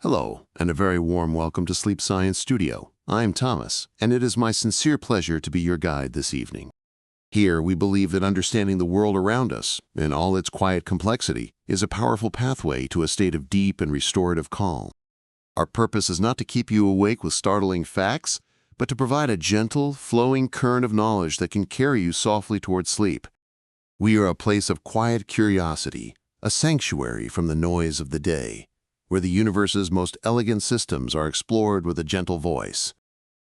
Hello, and a very warm welcome to Sleep Science Studio. I'm Thomas, and it is my sincere pleasure to be your guide this evening. Here, we believe that understanding the world around us, in all its quiet complexity, is a powerful pathway to a state of deep and restorative calm. Our purpose is not to keep you awake with startling facts, but to provide a gentle, flowing current of knowledge that can carry you softly towards sleep. We are a place of quiet curiosity, a sanctuary from the noise of the day, where the universe's most elegant systems are explored with a gentle voice.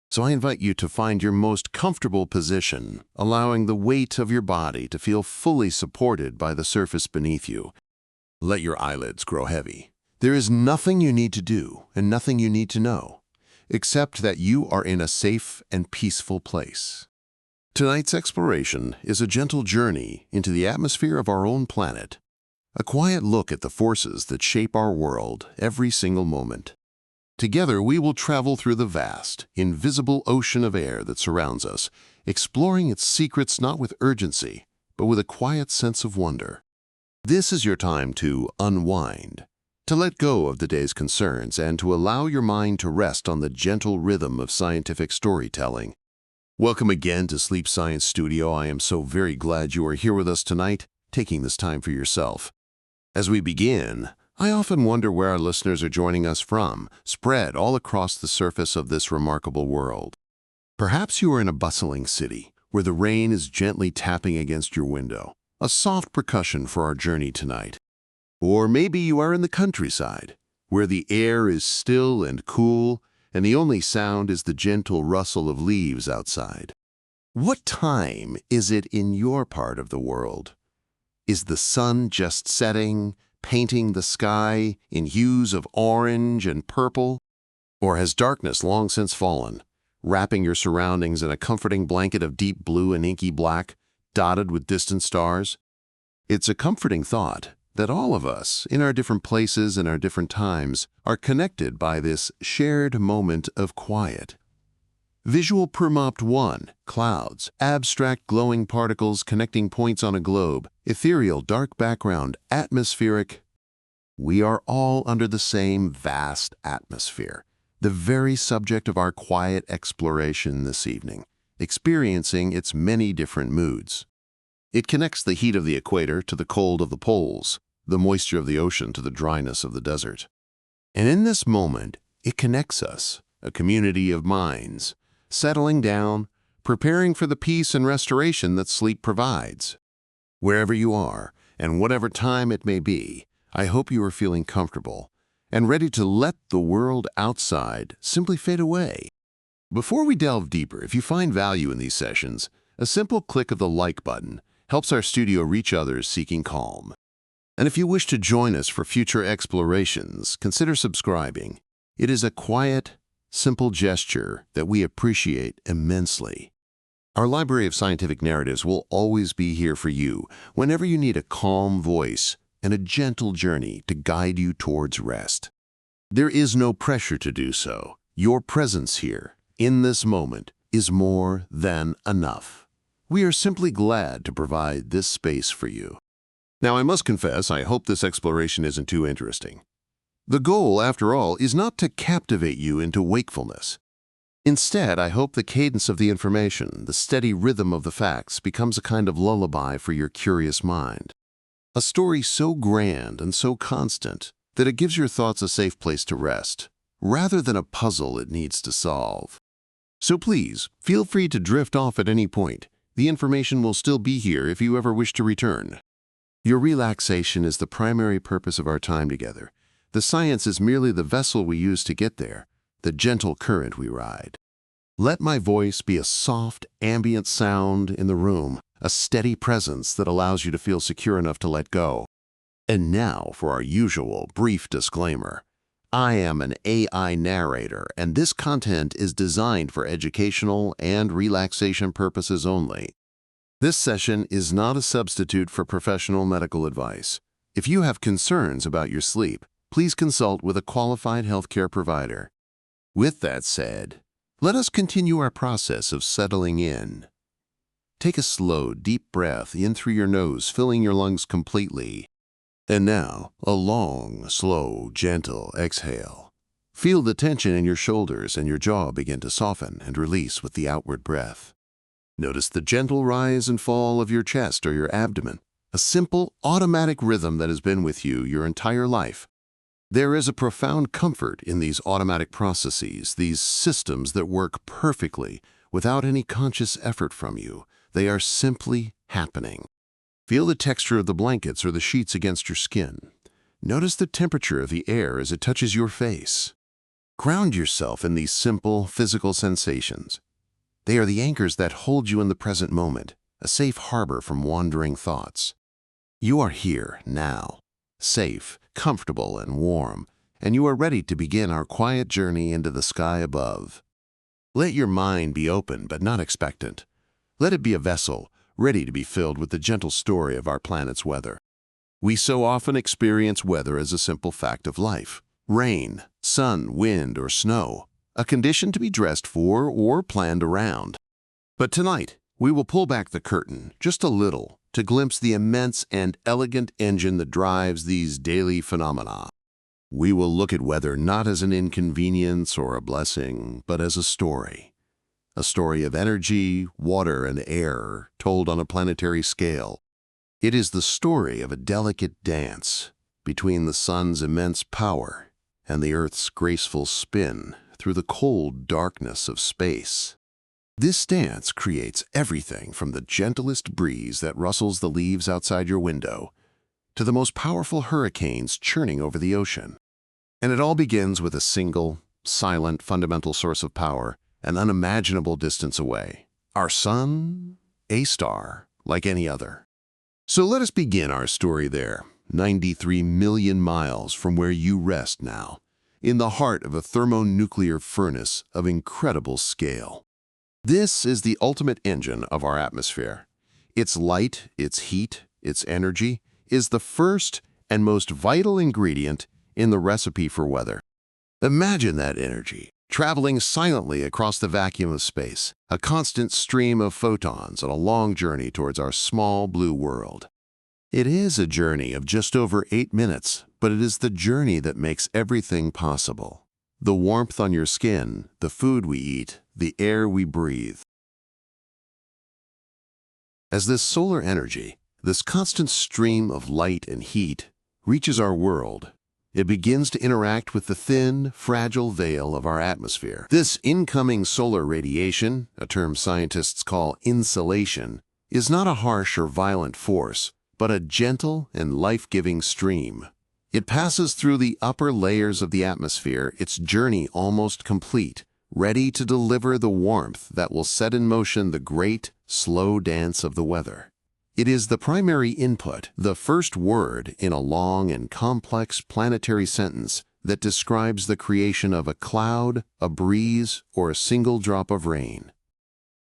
So I invite you to find your most comfortable position, allowing the weight of your body to feel fully supported by the surface beneath you. Let your eyelids grow heavy. There is nothing you need to do and nothing you need to know, except that you are in a safe and peaceful place. Tonight's exploration is a gentle journey into the atmosphere of our own planet. A quiet look at the forces that shape our world every single moment. Together, we will travel through the vast, invisible ocean of air that surrounds us, exploring its secrets not with urgency, but with a quiet sense of wonder. This is your time to unwind, to let go of the day's concerns, and to allow your mind to rest on the gentle rhythm of scientific storytelling. Welcome again to Sleep Science Studio. I am so very glad you are here with us tonight, taking this time for yourself. As we begin, I often wonder where our listeners are joining us from, spread all across the surface of this remarkable world. Perhaps you are in a bustling city, where the rain is gently tapping against your window, a soft percussion for our journey tonight. Or maybe you are in the countryside, where the air is still and cool, and the only sound is the gentle rustle of leaves outside. What time is it in your part of the world? Is the sun just setting, painting the sky in hues of orange and purple? Or has darkness long since fallen, wrapping your surroundings in a comforting blanket of deep blue and inky black, dotted with distant stars? It's a comforting thought that all of us, in our different places and our different times, are connected by this shared moment of quiet. Visual Prompt 1, clouds, abstract glowing particles connecting points on a globe, ethereal dark background, atmospheric. We are all under the same vast atmosphere, the very subject of our quiet exploration this evening, experiencing its many different moods. It connects the heat of the equator to the cold of the poles, the moisture of the ocean to the dryness of the desert. And in this moment, it connects us, a community of minds, settling down, preparing for the peace and restoration that sleep provides. Wherever you are, and whatever time it may be, I hope you are feeling comfortable and ready to let the world outside simply fade away. Before we delve deeper, if you find value in these sessions, a simple click of the like button helps our studio reach others seeking calm. And if you wish to join us for future explorations, consider subscribing. It is a quiet, simple gesture that we appreciate immensely. Our library of scientific narratives will always be here for you whenever you need a calm voice and a gentle journey to guide you towards rest. There is no pressure to do so. Your presence here, in this moment, is more than enough. We are simply glad to provide this space for you. Now, I must confess, I hope this exploration isn't too interesting. The goal, after all, is not to captivate you into wakefulness. Instead, I hope the cadence of the information, the steady rhythm of the facts, becomes a kind of lullaby for your curious mind. A story so grand and so constant that it gives your thoughts a safe place to rest, rather than a puzzle it needs to solve. So please, feel free to drift off at any point. The information will still be here if you ever wish to return. Your relaxation is the primary purpose of our time together. The science is merely the vessel we use to get there, the gentle current we ride. Let my voice be a soft, ambient sound in the room, a steady presence that allows you to feel secure enough to let go. And now for our usual brief disclaimer. I am an AI narrator, and this content is designed for educational and relaxation purposes only. This session is not a substitute for professional medical advice. If you have concerns about your sleep, please consult with a qualified healthcare provider. With that said, let us continue our process of settling in. Take a slow, deep breath in through your nose, filling your lungs completely. And now, a long, slow, gentle exhale, Feel the tension in your shoulders and your jaw begin to soften and release with the outward breath. Notice the gentle rise and fall of your chest or your abdomen, a simple, automatic rhythm that has been with you your entire life. There is a profound comfort in these automatic processes, these systems that work perfectly without any conscious effort from you. They are simply happening. Feel the texture of the blankets or the sheets against your skin. Notice the temperature of the air as it touches your face. Ground yourself in these simple, physical sensations. They are the anchors that hold you in the present moment, a safe harbor from wandering thoughts. You are here, now, safe, comfortable, and warm, and you are ready to begin our quiet journey into the sky above. Let your mind be open but not expectant. Let it be a vessel, ready to be filled with the gentle story of our planet's weather. We so often experience weather as a simple fact of life. Rain, sun, wind, or snow, a condition to be dressed for or planned around. But tonight, we will pull back the curtain just a little to glimpse the immense and elegant engine that drives these daily phenomena. We will look at weather not as an inconvenience or a blessing, but as a story. A story of energy, water, and air told on a planetary scale. It is the story of a delicate dance between the sun's immense power and the Earth's graceful spin through the cold darkness of space. This dance creates everything from the gentlest breeze that rustles the leaves outside your window to the most powerful hurricanes churning over the ocean. And it all begins with a single, silent, fundamental source of power, an unimaginable distance away. Our sun, a star, like any other. So let us begin our story there, 93 million miles from where you rest now, in the heart of a thermonuclear furnace of incredible scale. This is the ultimate engine of our atmosphere. Its light, its heat, its energy is the first and most vital ingredient in the recipe for weather. Imagine that energy traveling silently across the vacuum of space, a constant stream of photons on a long journey towards our small blue world. It is a journey of just over 8 minutes, but it is the journey that makes everything possible. The warmth on your skin, the food we eat, the air we breathe. As this solar energy, this constant stream of light and heat, reaches our world, it begins to interact with the thin, fragile veil of our atmosphere. This incoming solar radiation, a term scientists call insolation, is not a harsh or violent force, but a gentle and life-giving stream. It passes through the upper layers of the atmosphere, its journey almost complete, ready to deliver the warmth that will set in motion the great, slow dance of the weather. It is the primary input, the first word in a long and complex planetary sentence that describes the creation of a cloud, a breeze, or a single drop of rain.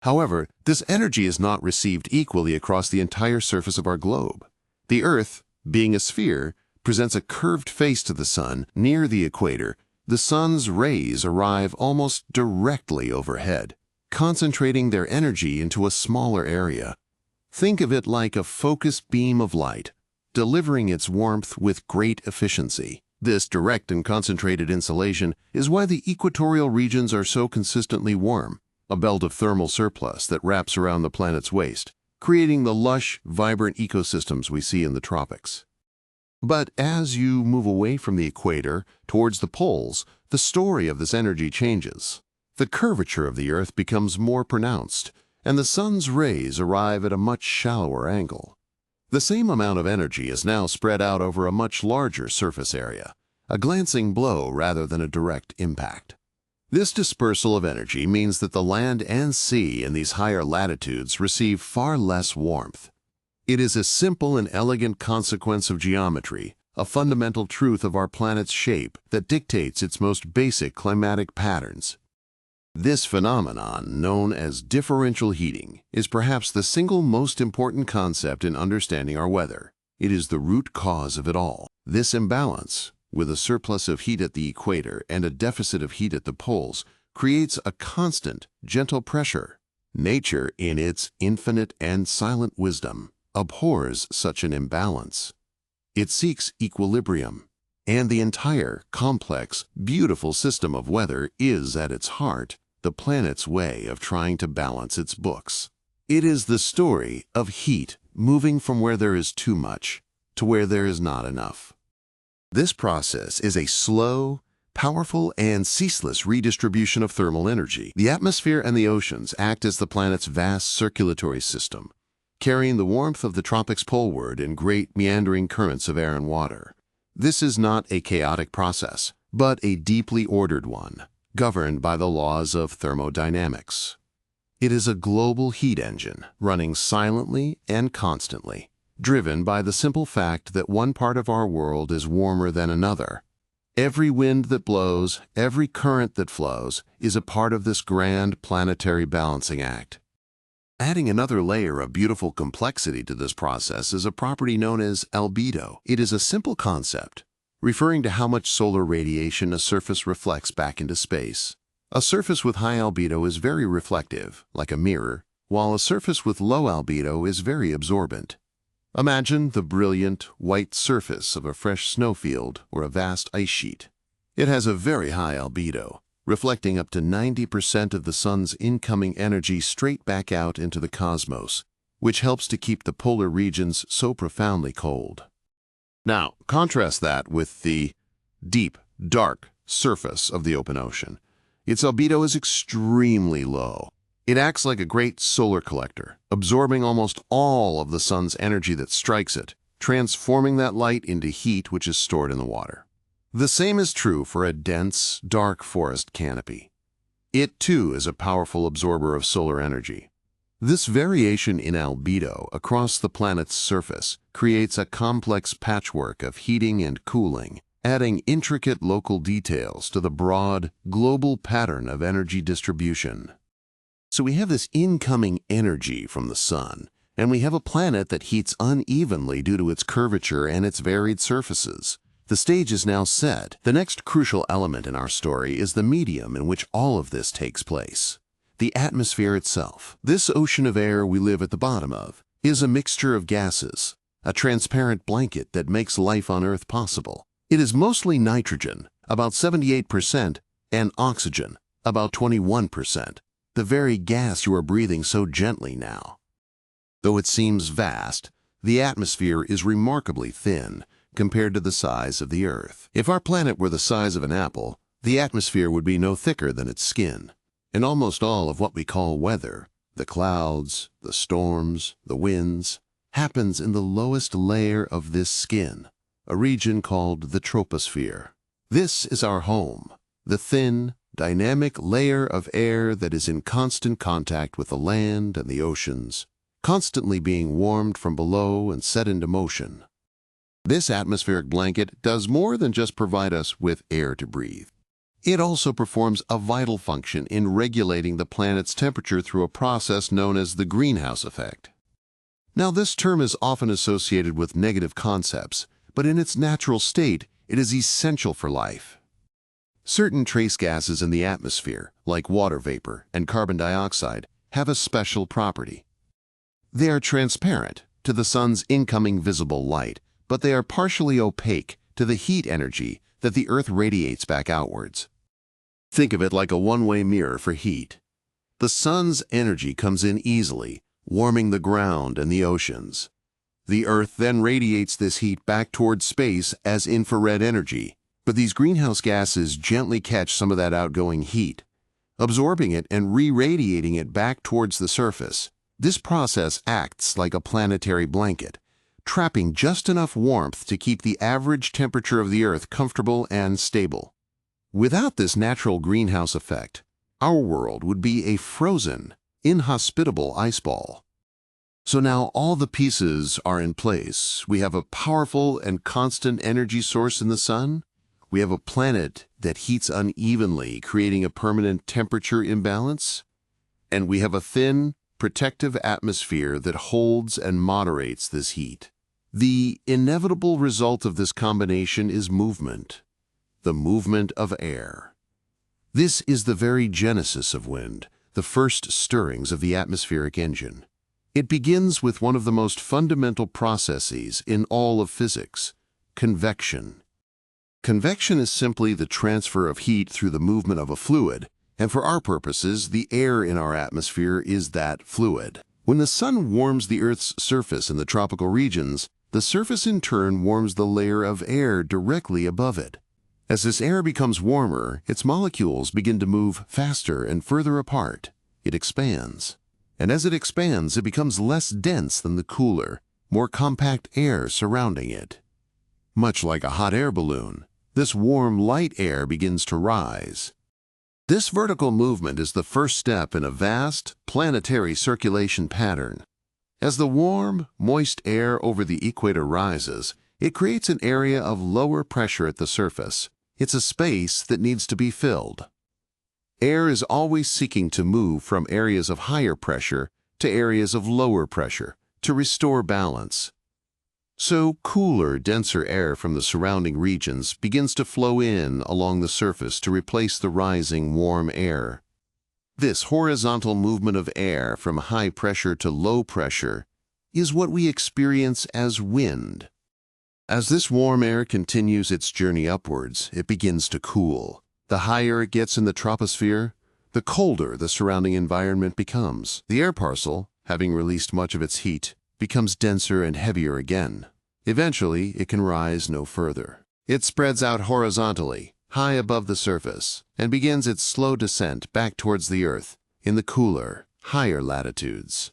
However, this energy is not received equally across the entire surface of our globe. The Earth, being a sphere, presents a curved face to the sun near the equator. The sun's rays arrive almost directly overhead, concentrating their energy into a smaller area. Think of it like a focused beam of light, delivering its warmth with great efficiency. This direct and concentrated insolation is why the equatorial regions are so consistently warm, a belt of thermal surplus that wraps around the planet's waist, creating the lush, vibrant ecosystems we see in the tropics. But as you move away from the equator towards the poles, the story of this energy changes. The curvature of the Earth becomes more pronounced, and the sun's rays arrive at a much shallower angle. The same amount of energy is now spread out over a much larger surface area, a glancing blow rather than a direct impact. This dispersal of energy means that the land and sea in these higher latitudes receive far less warmth. It is a simple and elegant consequence of geometry, a fundamental truth of our planet's shape that dictates its most basic climatic patterns. This phenomenon, known as differential heating, is perhaps the single most important concept in understanding our weather. It is the root cause of it all. This imbalance, with a surplus of heat at the equator and a deficit of heat at the poles, creates a constant, gentle pressure. Nature, in its infinite and silent wisdom, abhors such an imbalance. It seeks equilibrium, And the entire, complex, beautiful system of weather is, at its heart, the planet's way of trying to balance its books. It is the story of heat moving from where there is too much to where there is not enough. This process is a slow, powerful, and ceaseless redistribution of thermal energy. The atmosphere and the oceans act as the planet's vast circulatory system, carrying the warmth of the tropics poleward in great meandering currents of air and water. This is not a chaotic process, but a deeply ordered one, governed by the laws of thermodynamics. It is a global heat engine, running silently and constantly, driven by the simple fact that one part of our world is warmer than another. Every wind that blows, every current that flows, is a part of this grand planetary balancing act. Adding another layer of beautiful complexity to this process is a property known as albedo. It is a simple concept, referring to how much solar radiation a surface reflects back into space. A surface with high albedo is very reflective, like a mirror, while a surface with low albedo is very absorbent. Imagine the brilliant, white surface of a fresh snowfield or a vast ice sheet. It has a very high albedo, reflecting up to 90% of the sun's incoming energy straight back out into the cosmos, which helps to keep the polar regions so profoundly cold. Now, contrast that with the deep, dark surface of the open ocean. Its albedo is extremely low. It acts like a great solar collector, absorbing almost all of the sun's energy that strikes it, transforming that light into heat which is stored in the water. The same is true for a dense, dark forest canopy. It, too, is a powerful absorber of solar energy. This variation in albedo across the planet's surface creates a complex patchwork of heating and cooling, adding intricate local details to the broad, global pattern of energy distribution. So we have this incoming energy from the sun, and we have a planet that heats unevenly due to its curvature and its varied surfaces. The stage is now set. The next crucial element in our story is the medium in which all of this takes place. The atmosphere itself. This ocean of air we live at the bottom of is a mixture of gases, a transparent blanket that makes life on Earth possible. It is mostly nitrogen, about 78%, and oxygen, about 21%, the very gas you are breathing so gently now. Though it seems vast, the atmosphere is remarkably thin compared to the size of the Earth. If our planet were the size of an apple, the atmosphere would be no thicker than its skin. And almost all of what we call weather, the clouds, the storms, the winds, happens in the lowest layer of this skin, a region called the troposphere. This is our home, the thin, dynamic layer of air that is in constant contact with the land and the oceans, constantly being warmed from below and set into motion. This atmospheric blanket does more than just provide us with air to breathe. It also performs a vital function in regulating the planet's temperature through a process known as the greenhouse effect. Now, this term is often associated with negative concepts, but in its natural state, it is essential for life. Certain trace gases in the atmosphere, like water vapor and carbon dioxide, have a special property. They are transparent to the sun's incoming visible light, but they are partially opaque to the heat energy that the Earth radiates back outwards. Think of it like a one-way mirror for heat. The sun's energy comes in easily, warming the ground and the oceans. The Earth then radiates this heat back towards space as infrared energy, but these greenhouse gases gently catch some of that outgoing heat, absorbing it and re-radiating it back towards the surface. This process acts like a planetary blanket, trapping just enough warmth to keep the average temperature of the Earth comfortable and stable. Without this natural greenhouse effect, our world would be a frozen, inhospitable ice ball. So now all the pieces are in place. We have a powerful and constant energy source in the sun. We have a planet that heats unevenly, creating a permanent temperature imbalance. And we have a thin, protective atmosphere that holds and moderates this heat. The inevitable result of this combination is movement, the movement of air. This is the very genesis of wind, the first stirrings of the atmospheric engine. It begins with one of the most fundamental processes in all of physics, convection. Convection is simply the transfer of heat through the movement of a fluid, and for our purposes, the air in our atmosphere is that fluid. When the sun warms the Earth's surface in the tropical regions, the surface in turn warms the layer of air directly above it. As this air becomes warmer, its molecules begin to move faster and further apart. It expands. And as it expands, it becomes less dense than the cooler, more compact air surrounding it. Much like a hot air balloon, this warm, light air begins to rise. This vertical movement is the first step in a vast, planetary circulation pattern. As the warm, moist air over the equator rises, it creates an area of lower pressure at the surface. It's a space that needs to be filled. Air is always seeking to move from areas of higher pressure to areas of lower pressure to restore balance. So cooler, denser air from the surrounding regions begins to flow in along the surface to replace the rising warm air. This horizontal movement of air from high pressure to low pressure is what we experience as wind. As this warm air continues its journey upwards, it begins to cool. The higher it gets in the troposphere, the colder the surrounding environment becomes. The air parcel, having released much of its heat, becomes denser and heavier again. Eventually, it can rise no further. It spreads out horizontally, high above the surface, and begins its slow descent back towards the Earth in the cooler, higher latitudes.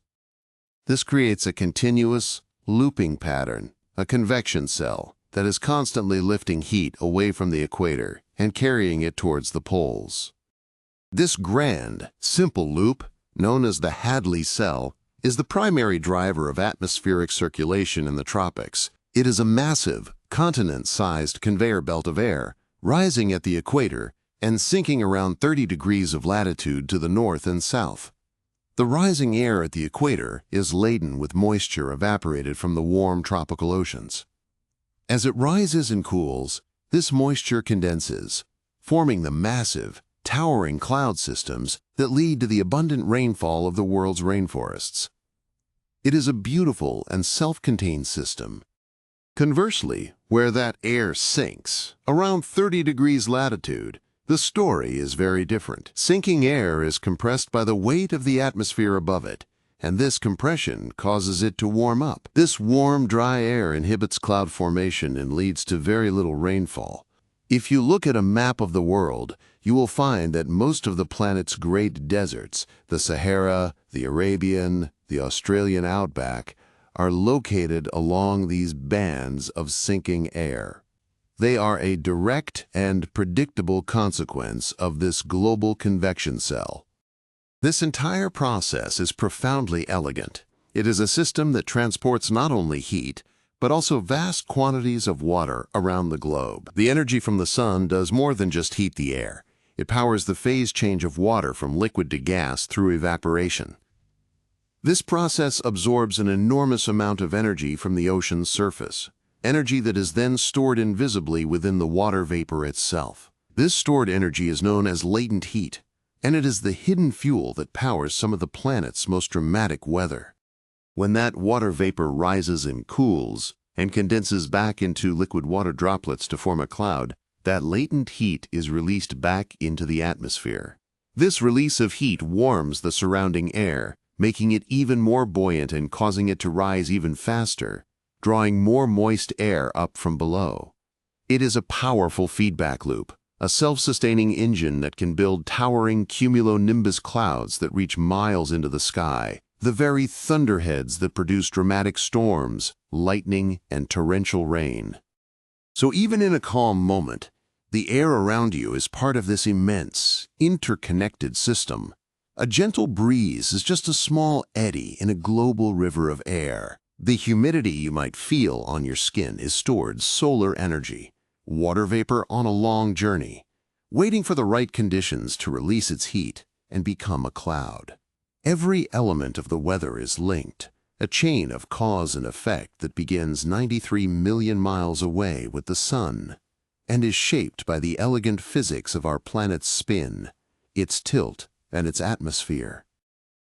This creates a continuous, looping pattern, a convection cell that is constantly lifting heat away from the equator and carrying it towards the poles. This grand, simple loop, known as the Hadley cell, is the primary driver of atmospheric circulation in the tropics. It is a massive, continent-sized conveyor belt of air, rising at the equator and sinking around 30 degrees of latitude to the north and south. The rising air at the equator is laden with moisture evaporated from the warm tropical oceans. As it rises and cools, this moisture condenses, forming the massive, towering cloud systems that lead to the abundant rainfall of the world's rainforests. It is a beautiful and self-contained system. Conversely, where that air sinks, around 30 degrees latitude, the story is very different. Sinking air is compressed by the weight of the atmosphere above it, and this compression causes it to warm up. This warm, dry air inhibits cloud formation and leads to very little rainfall. If you look at a map of the world, you will find that most of the planet's great deserts, the Sahara, the Arabian, the Australian outback, are located along these bands of sinking air. They are a direct and predictable consequence of this global convection cell. This entire process is profoundly elegant. It is a system that transports not only heat, but also vast quantities of water around the globe. The energy from the sun does more than just heat the air. It powers the phase change of water from liquid to gas through evaporation. This process absorbs an enormous amount of energy from the ocean's surface, energy that is then stored invisibly within the water vapor itself. This stored energy is known as latent heat, and it is the hidden fuel that powers some of the planet's most dramatic weather. When that water vapor rises and cools and condenses back into liquid water droplets to form a cloud, that latent heat is released back into the atmosphere. This release of heat warms the surrounding air, making it even more buoyant and causing it to rise even faster, drawing more moist air up from below. It is a powerful feedback loop, a self-sustaining engine that can build towering cumulonimbus clouds that reach miles into the sky, the very thunderheads that produce dramatic storms, lightning, and torrential rain. So even in a calm moment, the air around you is part of this immense, interconnected system. A gentle breeze is just a small eddy in a global river of air. The humidity you might feel on your skin is stored solar energy, water vapor on a long journey, waiting for the right conditions to release its heat and become a cloud. Every element of the weather is linked, a chain of cause and effect that begins 93 million miles away with the sun, and is shaped by the elegant physics of our planet's spin, its tilt, and its atmosphere.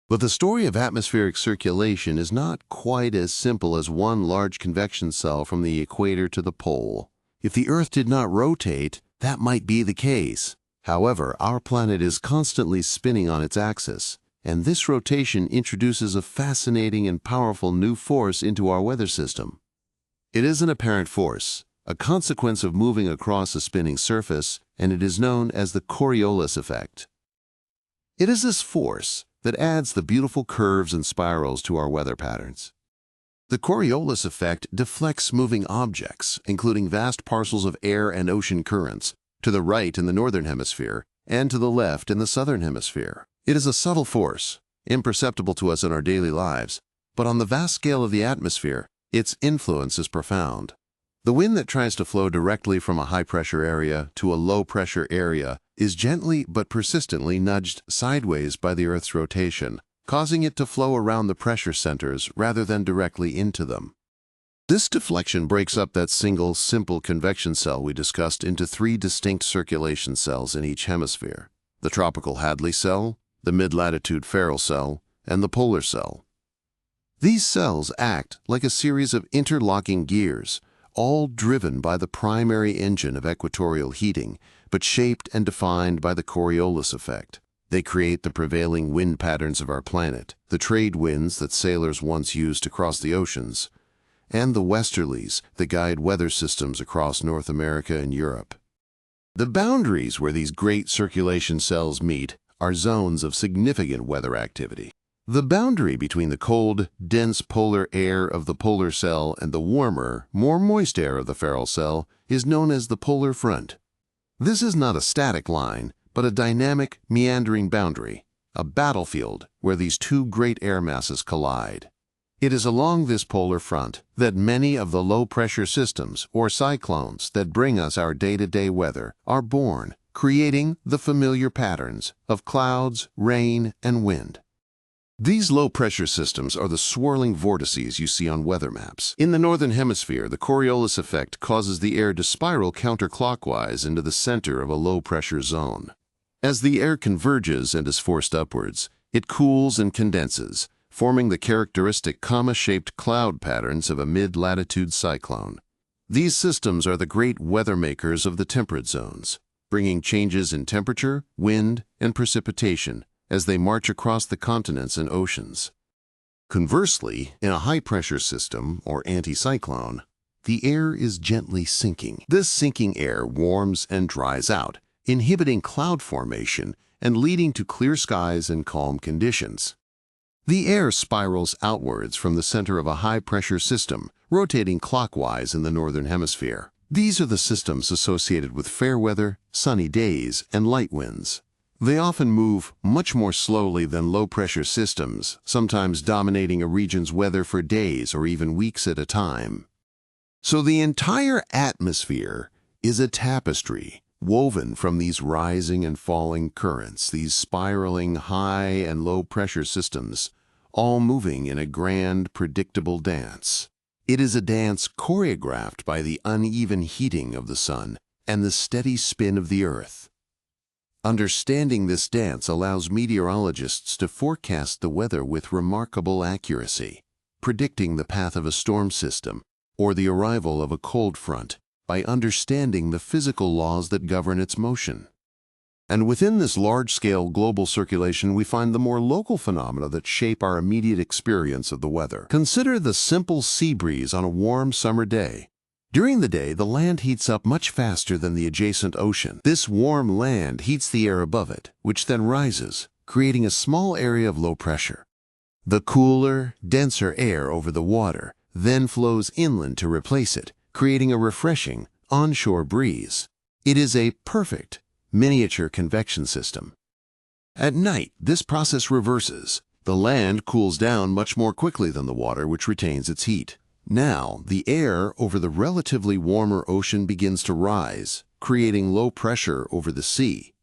But the story of atmospheric circulation is not quite as simple as one large convection cell from the equator to the pole. If the Earth did not rotate, that might be the case. However, our planet is constantly spinning on its axis, and this rotation introduces a fascinating and powerful new force into our weather system. It is an apparent force, a consequence of moving across a spinning surface, and it is known as the Coriolis effect. It is this force that adds the beautiful curves and spirals to our weather patterns. The Coriolis effect deflects moving objects, including vast parcels of air and ocean currents, to the right in the northern hemisphere and to the left in the southern hemisphere. It is a subtle force, imperceptible to us in our daily lives, but on the vast scale of the atmosphere, its influence is profound. The wind that tries to flow directly from a high-pressure area to a low-pressure area is gently but persistently nudged sideways by the Earth's rotation, causing it to flow around the pressure centers rather than directly into them. This deflection breaks up that single, simple convection cell we discussed into 3 distinct circulation cells in each hemisphere: the tropical Hadley cell, the mid-latitude Ferrel cell, and the polar cell. These cells act like a series of interlocking gears, all driven by the primary engine of equatorial heating, but shaped and defined by the Coriolis effect. They create the prevailing wind patterns of our planet, the trade winds that sailors once used to cross the oceans, and the westerlies that guide weather systems across North America and Europe. The boundaries where these great circulation cells meet are zones of significant weather activity. The boundary between the cold, dense polar air of the polar cell and the warmer, more moist air of the Ferrel cell is known as the polar front. This is not a static line, but a dynamic, meandering boundary, a battlefield where these 2 great air masses collide. It is along this polar front that many of the low-pressure systems, or cyclones, that bring us our day-to-day weather are born, creating the familiar patterns of clouds, rain, and wind. These low-pressure systems are the swirling vortices you see on weather maps. In the northern hemisphere, the Coriolis effect causes the air to spiral counterclockwise into the center of a low-pressure zone. As the air converges and is forced upwards, it cools and condenses, forming the characteristic comma-shaped cloud patterns of a mid-latitude cyclone. These systems are the great weather makers of the temperate zones, bringing changes in temperature, wind, and precipitation as they march across the continents and oceans. Conversely, in a high-pressure system, or anticyclone, the air is gently sinking. This sinking air warms and dries out, inhibiting cloud formation and leading to clear skies and calm conditions. The air spirals outwards from the center of a high-pressure system, rotating clockwise in the northern hemisphere. These are the systems associated with fair weather, sunny days, and light winds. They often move much more slowly than low-pressure systems, sometimes dominating a region's weather for days or even weeks at a time. So the entire atmosphere is a tapestry woven from these rising and falling currents, these spiraling high and low-pressure systems, all moving in a grand, predictable dance. It is a dance choreographed by the uneven heating of the sun and the steady spin of the earth. Understanding this dance allows meteorologists to forecast the weather with remarkable accuracy, predicting the path of a storm system or the arrival of a cold front by understanding the physical laws that govern its motion. And within this large-scale global circulation, we find the more local phenomena that shape our immediate experience of the weather. Consider the simple sea breeze on a warm summer day. During the day, the land heats up much faster than the adjacent ocean. This warm land heats the air above it, which then rises, creating a small area of low pressure. The cooler, denser air over the water then flows inland to replace it, creating a refreshing, onshore breeze. It is a perfect, miniature convection system. At night, this process reverses. The land cools down much more quickly than the water, which retains its heat. Now, the air over the relatively warmer ocean begins to rise, creating low pressure over the sea.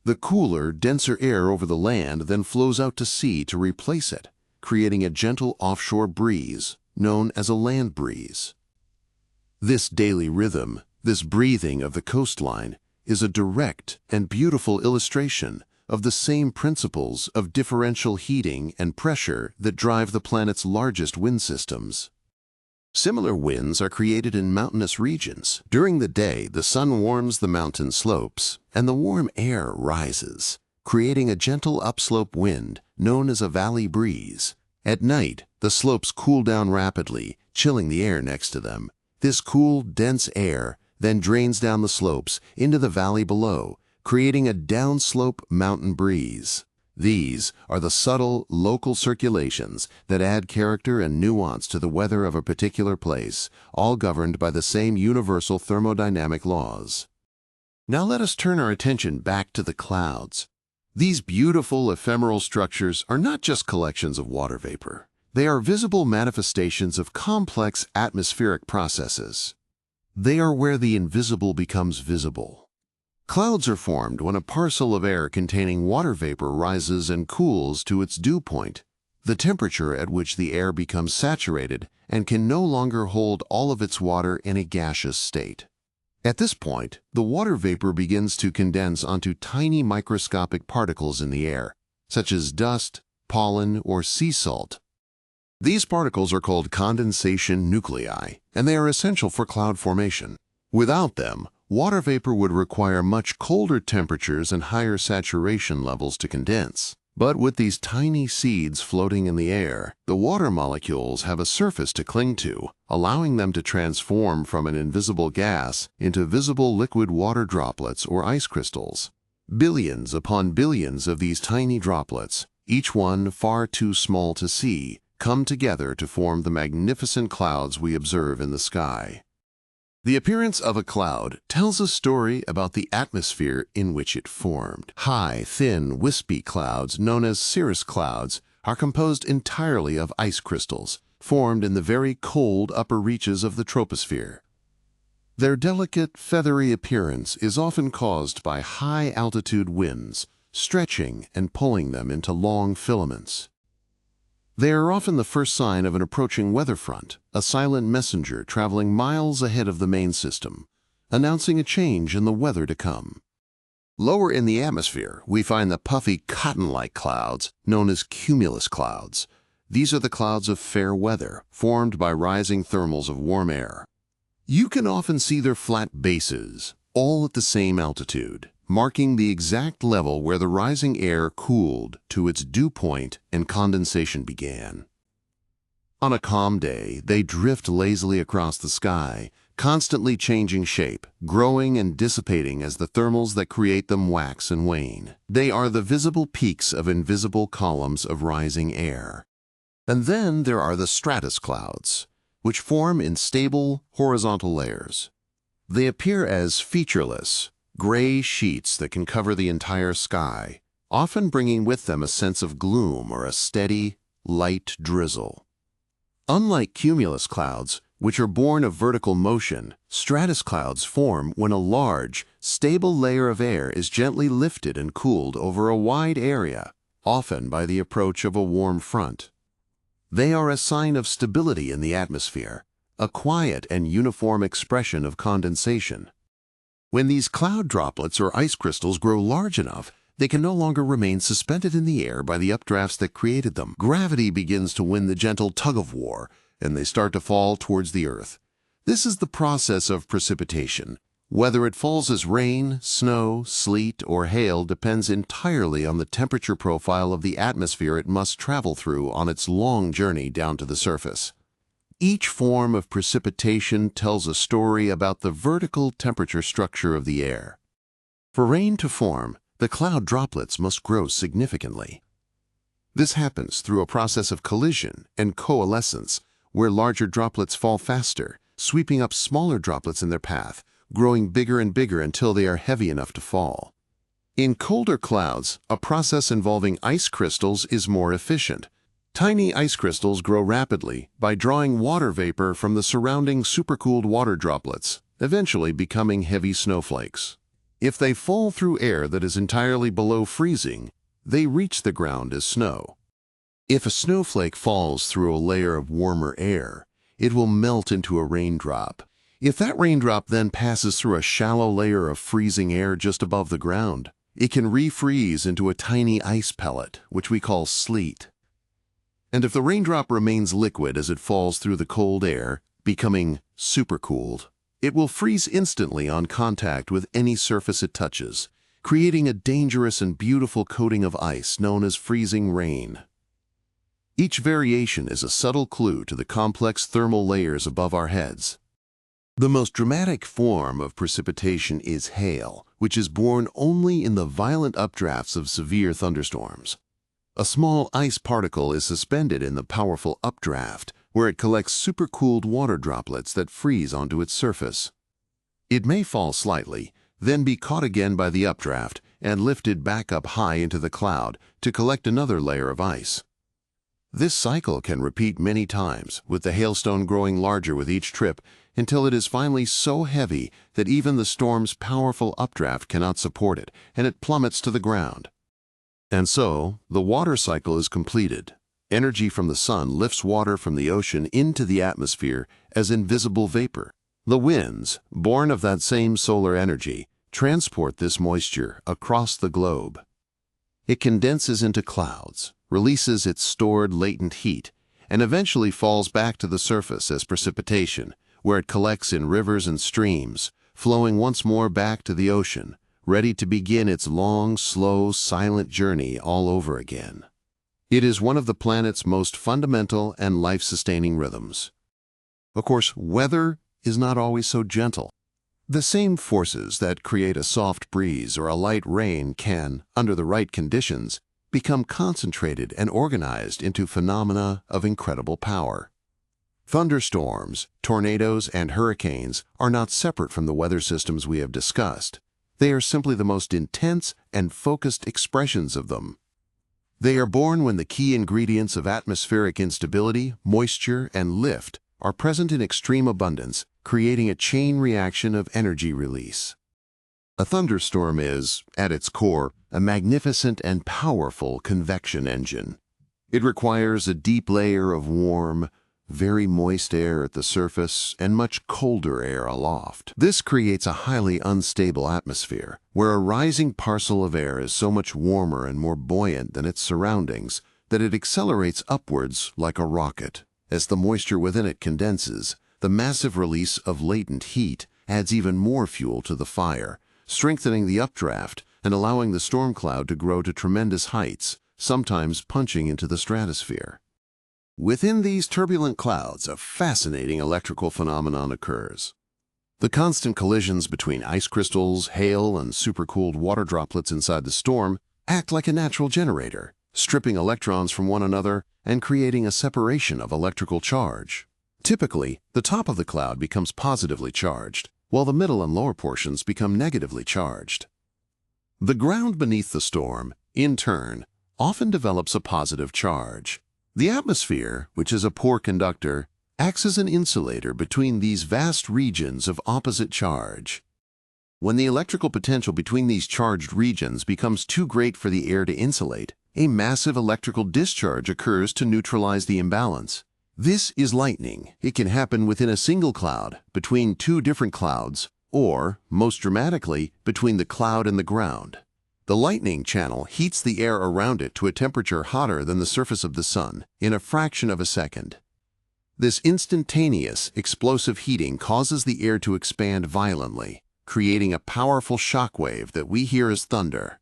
The cooler, denser air over the land then flows out to sea to replace it, creating a gentle offshore breeze known as a land breeze. This daily rhythm, this breathing of the coastline, is a direct and beautiful illustration of the same principles of differential heating and pressure that drive the planet's largest wind systems. Similar winds are created in mountainous regions. During the day, the sun warms the mountain slopes, and the warm air rises, creating a gentle upslope wind known as a valley breeze. At night, the slopes cool down rapidly, chilling the air next to them. This cool, dense air then drains down the slopes into the valley below, creating a downslope mountain breeze. These are the subtle, local circulations that add character and nuance to the weather of a particular place, all governed by the same universal thermodynamic laws. Now let us turn our attention back to the clouds. These beautiful ephemeral structures are not just collections of water vapor. They are visible manifestations of complex atmospheric processes. They are where the invisible becomes visible. Clouds are formed when a parcel of air containing water vapor rises and cools to its dew point, the temperature at which the air becomes saturated and can no longer hold all of its water in a gaseous state. At this point, the water vapor begins to condense onto tiny microscopic particles in the air, such as dust, pollen, or sea salt. These particles are called condensation nuclei, and they are essential for cloud formation. Without them, water vapor would require much colder temperatures and higher saturation levels to condense. But with these tiny seeds floating in the air, the water molecules have a surface to cling to, allowing them to transform from an invisible gas into visible liquid water droplets or ice crystals. Billions upon billions of these tiny droplets, each one far too small to see, come together to form the magnificent clouds we observe in the sky. The appearance of a cloud tells a story about the atmosphere in which it formed. High, thin, wispy clouds, known as cirrus clouds, are composed entirely of ice crystals, formed in the very cold upper reaches of the troposphere. Their delicate, feathery appearance is often caused by high-altitude winds, stretching and pulling them into long filaments. They are often the first sign of an approaching weather front, a silent messenger traveling miles ahead of the main system, announcing a change in the weather to come. Lower in the atmosphere, we find the puffy cotton-like clouds known as cumulus clouds. These are the clouds of fair weather, formed by rising thermals of warm air. You can often see their flat bases, all at the same altitude, marking the exact level where the rising air cooled to its dew point and condensation began. On a calm day, they drift lazily across the sky, constantly changing shape, growing and dissipating as the thermals that create them wax and wane. They are the visible peaks of invisible columns of rising air. And then there are the stratus clouds, which form in stable, horizontal layers. They appear as featureless, gray sheets that can cover the entire sky, often bringing with them a sense of gloom or a steady, light drizzle. Unlike cumulus clouds, which are born of vertical motion, stratus clouds form when a large, stable layer of air is gently lifted and cooled over a wide area, often by the approach of a warm front. They are a sign of stability in the atmosphere, a quiet and uniform expression of condensation. When these cloud droplets or ice crystals grow large enough, they can no longer remain suspended in the air by the updrafts that created them. Gravity begins to win the gentle tug-of-war, and they start to fall towards the earth. This is the process of precipitation. Whether it falls as rain, snow, sleet, or hail depends entirely on the temperature profile of the atmosphere it must travel through on its long journey down to the surface. Each form of precipitation tells a story about the vertical temperature structure of the air. For rain to form, the cloud droplets must grow significantly. This happens through a process of collision and coalescence, where larger droplets fall faster, sweeping up smaller droplets in their path, growing bigger and bigger until they are heavy enough to fall. In colder clouds, a process involving ice crystals is more efficient. Tiny ice crystals grow rapidly by drawing water vapor from the surrounding supercooled water droplets, eventually becoming heavy snowflakes. If they fall through air that is entirely below freezing, they reach the ground as snow. If a snowflake falls through a layer of warmer air, it will melt into a raindrop. If that raindrop then passes through a shallow layer of freezing air just above the ground, it can refreeze into a tiny ice pellet, which we call sleet. And if the raindrop remains liquid as it falls through the cold air, becoming supercooled. It will freeze instantly on contact with any surface it touches, creating a dangerous and beautiful coating of ice known as freezing rain. Each variation is a subtle clue to the complex thermal layers above our heads. The most dramatic form of precipitation is hail, which is born only in the violent updrafts of severe thunderstorms. A small ice particle is suspended in the powerful updraft, where it collects supercooled water droplets that freeze onto its surface. It may fall slightly, then be caught again by the updraft and lifted back up high into the cloud to collect another layer of ice. This cycle can repeat many times, with the hailstone growing larger with each trip until it is finally so heavy that even the storm's powerful updraft cannot support it, and it plummets to the ground. And so, the water cycle is completed. Energy from the sun lifts water from the ocean into the atmosphere as invisible vapor. The winds, born of that same solar energy, transport this moisture across the globe. It condenses into clouds, releases its stored latent heat, and eventually falls back to the surface as precipitation, where it collects in rivers and streams, flowing once more back to the ocean, ready to begin its long, slow, silent journey all over again. It is one of the planet's most fundamental and life-sustaining rhythms. Of course, weather is not always so gentle. The same forces that create a soft breeze or a light rain can, under the right conditions, become concentrated and organized into phenomena of incredible power. Thunderstorms, tornadoes, and hurricanes are not separate from the weather systems we have discussed. They are simply the most intense and focused expressions of them. They are born when the key ingredients of atmospheric instability, moisture, and lift are present in extreme abundance, creating a chain reaction of energy release. A thunderstorm is, at its core, a magnificent and powerful convection engine. It requires a deep layer of warm, very moist air at the surface and much colder air aloft. This creates a highly unstable atmosphere, where a rising parcel of air is so much warmer and more buoyant than its surroundings that it accelerates upwards like a rocket. As the moisture within it condenses, the massive release of latent heat adds even more fuel to the fire, strengthening the updraft and allowing the storm cloud to grow to tremendous heights, sometimes punching into the stratosphere. Within these turbulent clouds, a fascinating electrical phenomenon occurs. The constant collisions between ice crystals, hail, and supercooled water droplets inside the storm act like a natural generator, stripping electrons from one another and creating a separation of electrical charge. Typically, the top of the cloud becomes positively charged, while the middle and lower portions become negatively charged. The ground beneath the storm, in turn, often develops a positive charge. The atmosphere, which is a poor conductor, acts as an insulator between these vast regions of opposite charge. When the electrical potential between these charged regions becomes too great for the air to insulate, a massive electrical discharge occurs to neutralize the imbalance. This is lightning. It can happen within a single cloud, between two different clouds, or, most dramatically, between the cloud and the ground. The lightning channel heats the air around it to a temperature hotter than the surface of the sun in a fraction of a second. This instantaneous, explosive heating causes the air to expand violently, creating a powerful shock wave that we hear as thunder.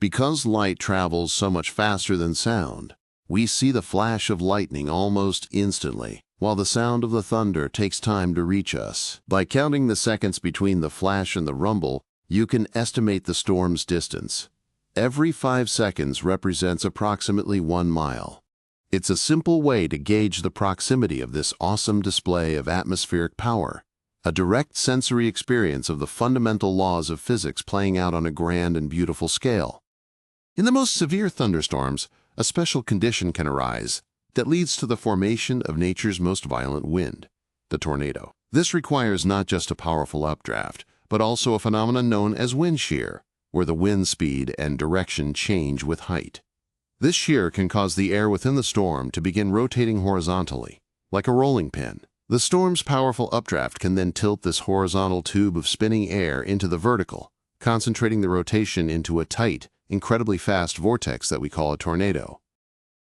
Because light travels so much faster than sound, we see the flash of lightning almost instantly, while the sound of the thunder takes time to reach us. By counting the seconds between the flash and the rumble, you can estimate the storm's distance. Every 5 seconds represents approximately 1 mile. It's a simple way to gauge the proximity of this awesome display of atmospheric power, a direct sensory experience of the fundamental laws of physics playing out on a grand and beautiful scale. In the most severe thunderstorms, a special condition can arise that leads to the formation of nature's most violent wind, the tornado. This requires not just a powerful updraft, but also a phenomenon known as wind shear, where the wind speed and direction change with height. This shear can cause the air within the storm to begin rotating horizontally, like a rolling pin. The storm's powerful updraft can then tilt this horizontal tube of spinning air into the vertical, concentrating the rotation into a tight, incredibly fast vortex that we call a tornado.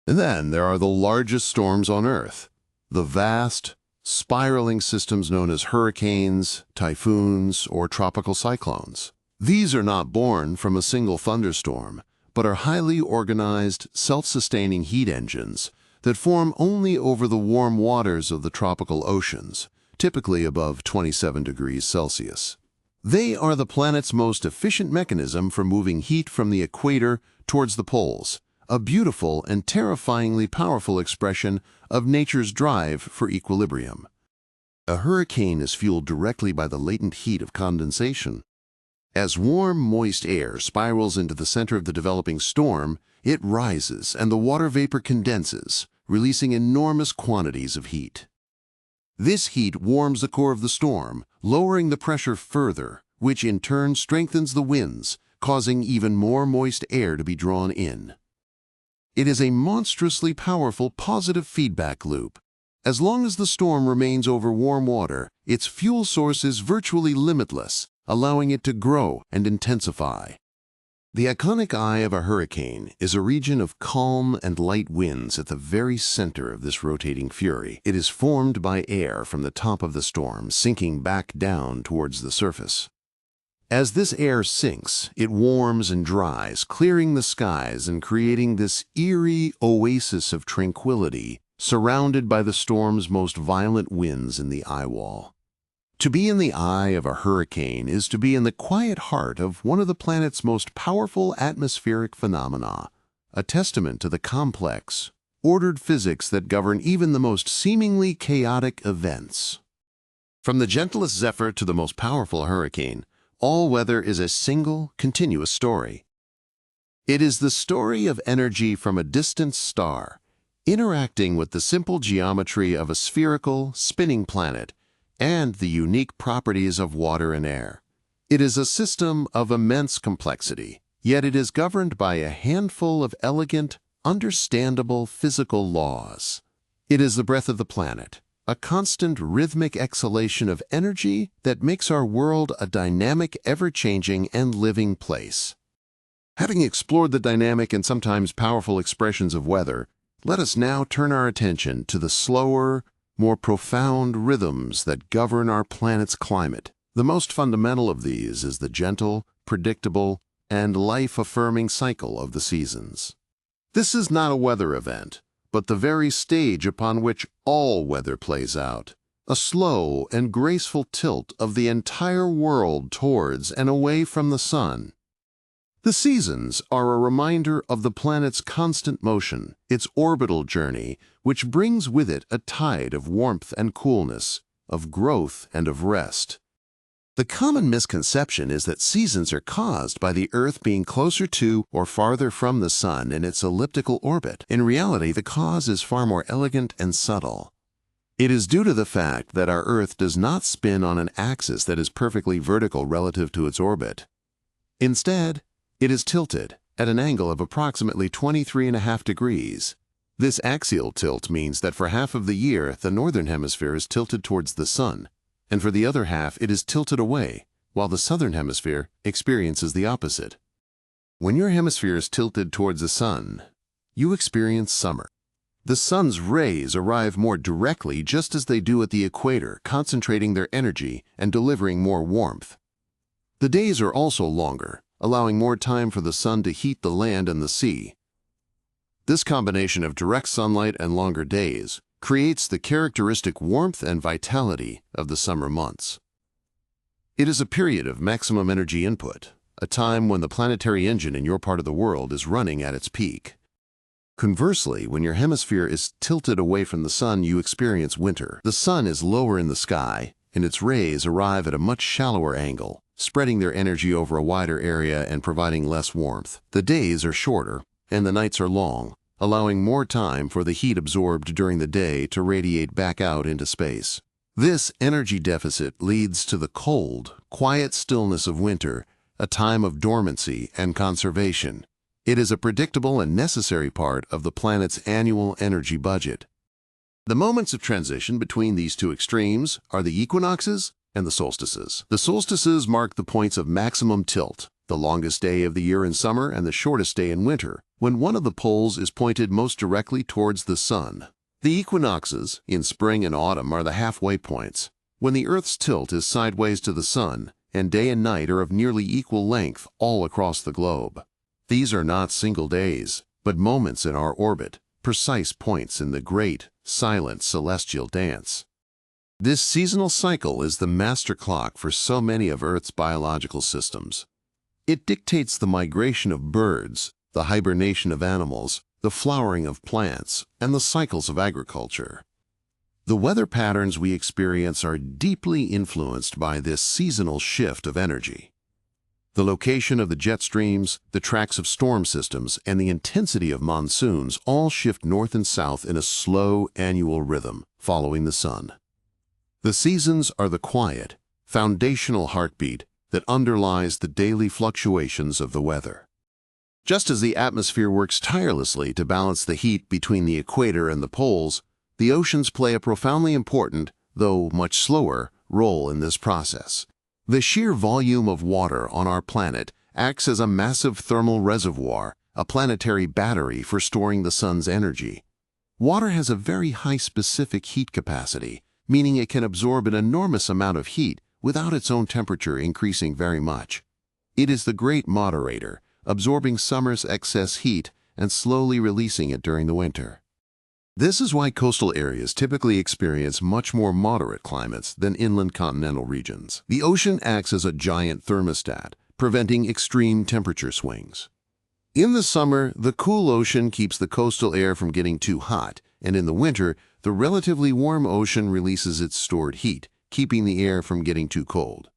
And then there are the largest storms on Earth, the vast, spiraling systems known as hurricanes, typhoons, or tropical cyclones. These are not born from a single thunderstorm, but are highly organized, self-sustaining heat engines that form only over the warm waters of the tropical oceans, typically above 27 degrees Celsius. They are the planet's most efficient mechanism for moving heat from the equator towards the poles, a beautiful and terrifyingly powerful expression of nature's drive for equilibrium. A hurricane is fueled directly by the latent heat of condensation. As warm, moist air spirals into the center of the developing storm, it rises and the water vapor condenses, releasing enormous quantities of heat. This heat warms the core of the storm, lowering the pressure further, which in turn strengthens the winds, causing even more moist air to be drawn in. It is a monstrously powerful positive feedback loop. As long as the storm remains over warm water, its fuel source is virtually limitless, allowing it to grow and intensify. The iconic eye of a hurricane is a region of calm and light winds at the very center of this rotating fury. It is formed by air from the top of the storm sinking back down towards the surface. As this air sinks, it warms and dries, clearing the skies and creating this eerie oasis of tranquility, surrounded by the storm's most violent winds in the eye wall. To be in the eye of a hurricane is to be in the quiet heart of one of the planet's most powerful atmospheric phenomena, a testament to the complex, ordered physics that govern even the most seemingly chaotic events. From the gentlest zephyr to the most powerful hurricane, all weather is a single, continuous story. It is the story of energy from a distant star, interacting with the simple geometry of a spherical, spinning planet and the unique properties of water and air. It is a system of immense complexity, yet it is governed by a handful of elegant, understandable physical laws. It is the breath of the planet, a constant rhythmic exhalation of energy that makes our world a dynamic, ever-changing, and living place. Having explored the dynamic and sometimes powerful expressions of weather, let us now turn our attention to the slower, more profound rhythms that govern our planet's climate. The most fundamental of these is the gentle, predictable, and life-affirming cycle of the seasons. This is not a weather event, but the very stage upon which all weather plays out, a slow and graceful tilt of the entire world towards and away from the sun. The seasons are a reminder of the planet's constant motion, its orbital journey, which brings with it a tide of warmth and coolness, of growth and of rest. The common misconception is that seasons are caused by the Earth being closer to or farther from the sun in its elliptical orbit. In reality, the cause is far more elegant and subtle. It is due to the fact that our Earth does not spin on an axis that is perfectly vertical relative to its orbit. Instead, it is tilted at an angle of approximately 23.5 degrees. This axial tilt means that for half of the year, the northern hemisphere is tilted towards the sun, and for the other half it is tilted away, while the southern hemisphere experiences the opposite. When your hemisphere is tilted towards the sun, you experience summer. The sun's rays arrive more directly just as they do at the equator, concentrating their energy and delivering more warmth. The days are also longer, allowing more time for the sun to heat the land and the sea. This combination of direct sunlight and longer days creates the characteristic warmth and vitality of the summer months. It is a period of maximum energy input, a time when the planetary engine in your part of the world is running at its peak. Conversely, when your hemisphere is tilted away from the sun, you experience winter. The sun is lower in the sky, and its rays arrive at a much shallower angle, spreading their energy over a wider area and providing less warmth. The days are shorter, and the nights are long, allowing more time for the heat absorbed during the day to radiate back out into space. This energy deficit leads to the cold, quiet stillness of winter, a time of dormancy and conservation. It is a predictable and necessary part of the planet's annual energy budget. The moments of transition between these two extremes are the equinoxes and the solstices. The solstices mark the points of maximum tilt, the longest day of the year in summer and the shortest day in winter, when one of the poles is pointed most directly towards the sun. The equinoxes, in spring and autumn, are the halfway points, when the Earth's tilt is sideways to the sun, and day and night are of nearly equal length all across the globe. These are not single days, but moments in our orbit, precise points in the great, silent celestial dance. This seasonal cycle is the master clock for so many of Earth's biological systems. It dictates the migration of birds, the hibernation of animals, the flowering of plants, and the cycles of agriculture. The weather patterns we experience are deeply influenced by this seasonal shift of energy. The location of the jet streams, the tracks of storm systems, and the intensity of monsoons all shift north and south in a slow annual rhythm, following the sun. The seasons are the quiet, foundational heartbeat that underlies the daily fluctuations of the weather. Just as the atmosphere works tirelessly to balance the heat between the equator and the poles, the oceans play a profoundly important, though much slower, role in this process. The sheer volume of water on our planet acts as a massive thermal reservoir, a planetary battery for storing the sun's energy. Water has a very high specific heat capacity, meaning it can absorb an enormous amount of heat without its own temperature increasing very much. It is the great moderator, absorbing summer's excess heat and slowly releasing it during the winter. This is why coastal areas typically experience much more moderate climates than inland continental regions. The ocean acts as a giant thermostat, preventing extreme temperature swings. In the summer, the cool ocean keeps the coastal air from getting too hot, and in the winter, the relatively warm ocean releases its stored heat, keeping the air from getting too cold.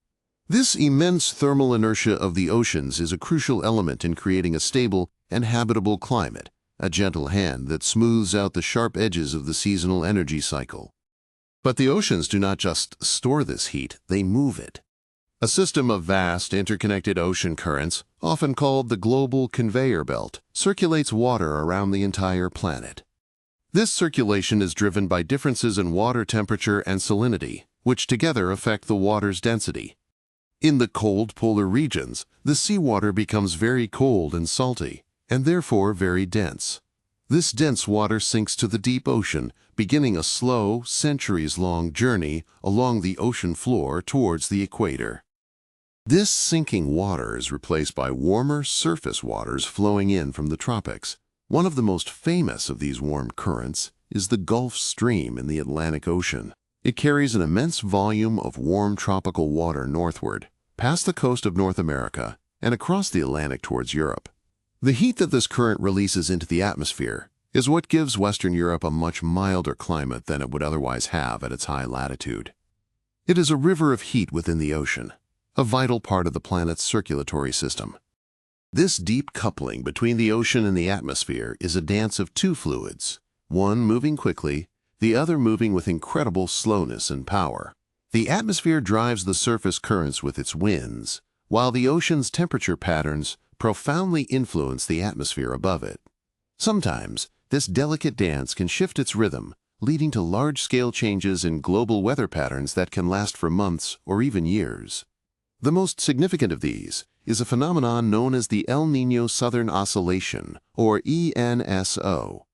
This immense thermal inertia of the oceans is a crucial element in creating a stable and habitable climate, a gentle hand that smooths out the sharp edges of the seasonal energy cycle. But the oceans do not just store this heat, they move it. A system of vast, interconnected ocean currents, often called the global conveyor belt, circulates water around the entire planet. This circulation is driven by differences in water temperature and salinity, which together affect the water's density. In the cold polar regions, the seawater becomes very cold and salty, and therefore very dense. This dense water sinks to the deep ocean, beginning a slow, centuries-long journey along the ocean floor towards the equator. This sinking water is replaced by warmer surface waters flowing in from the tropics. One of the most famous of these warm currents is the Gulf Stream in the Atlantic Ocean. It carries an immense volume of warm tropical water northward, past the coast of North America, and across the Atlantic towards Europe. The heat that this current releases into the atmosphere is what gives Western Europe a much milder climate than it would otherwise have at its high latitude. It is a river of heat within the ocean, a vital part of the planet's circulatory system. This deep coupling between the ocean and the atmosphere is a dance of two fluids, one moving quickly, the other moving with incredible slowness and power. The atmosphere drives the surface currents with its winds, while the ocean's temperature patterns profoundly influence the atmosphere above it. Sometimes, this delicate dance can shift its rhythm, leading to large-scale changes in global weather patterns that can last for months or even years. The most significant of these is a phenomenon known as the El Niño Southern Oscillation, or ENSO.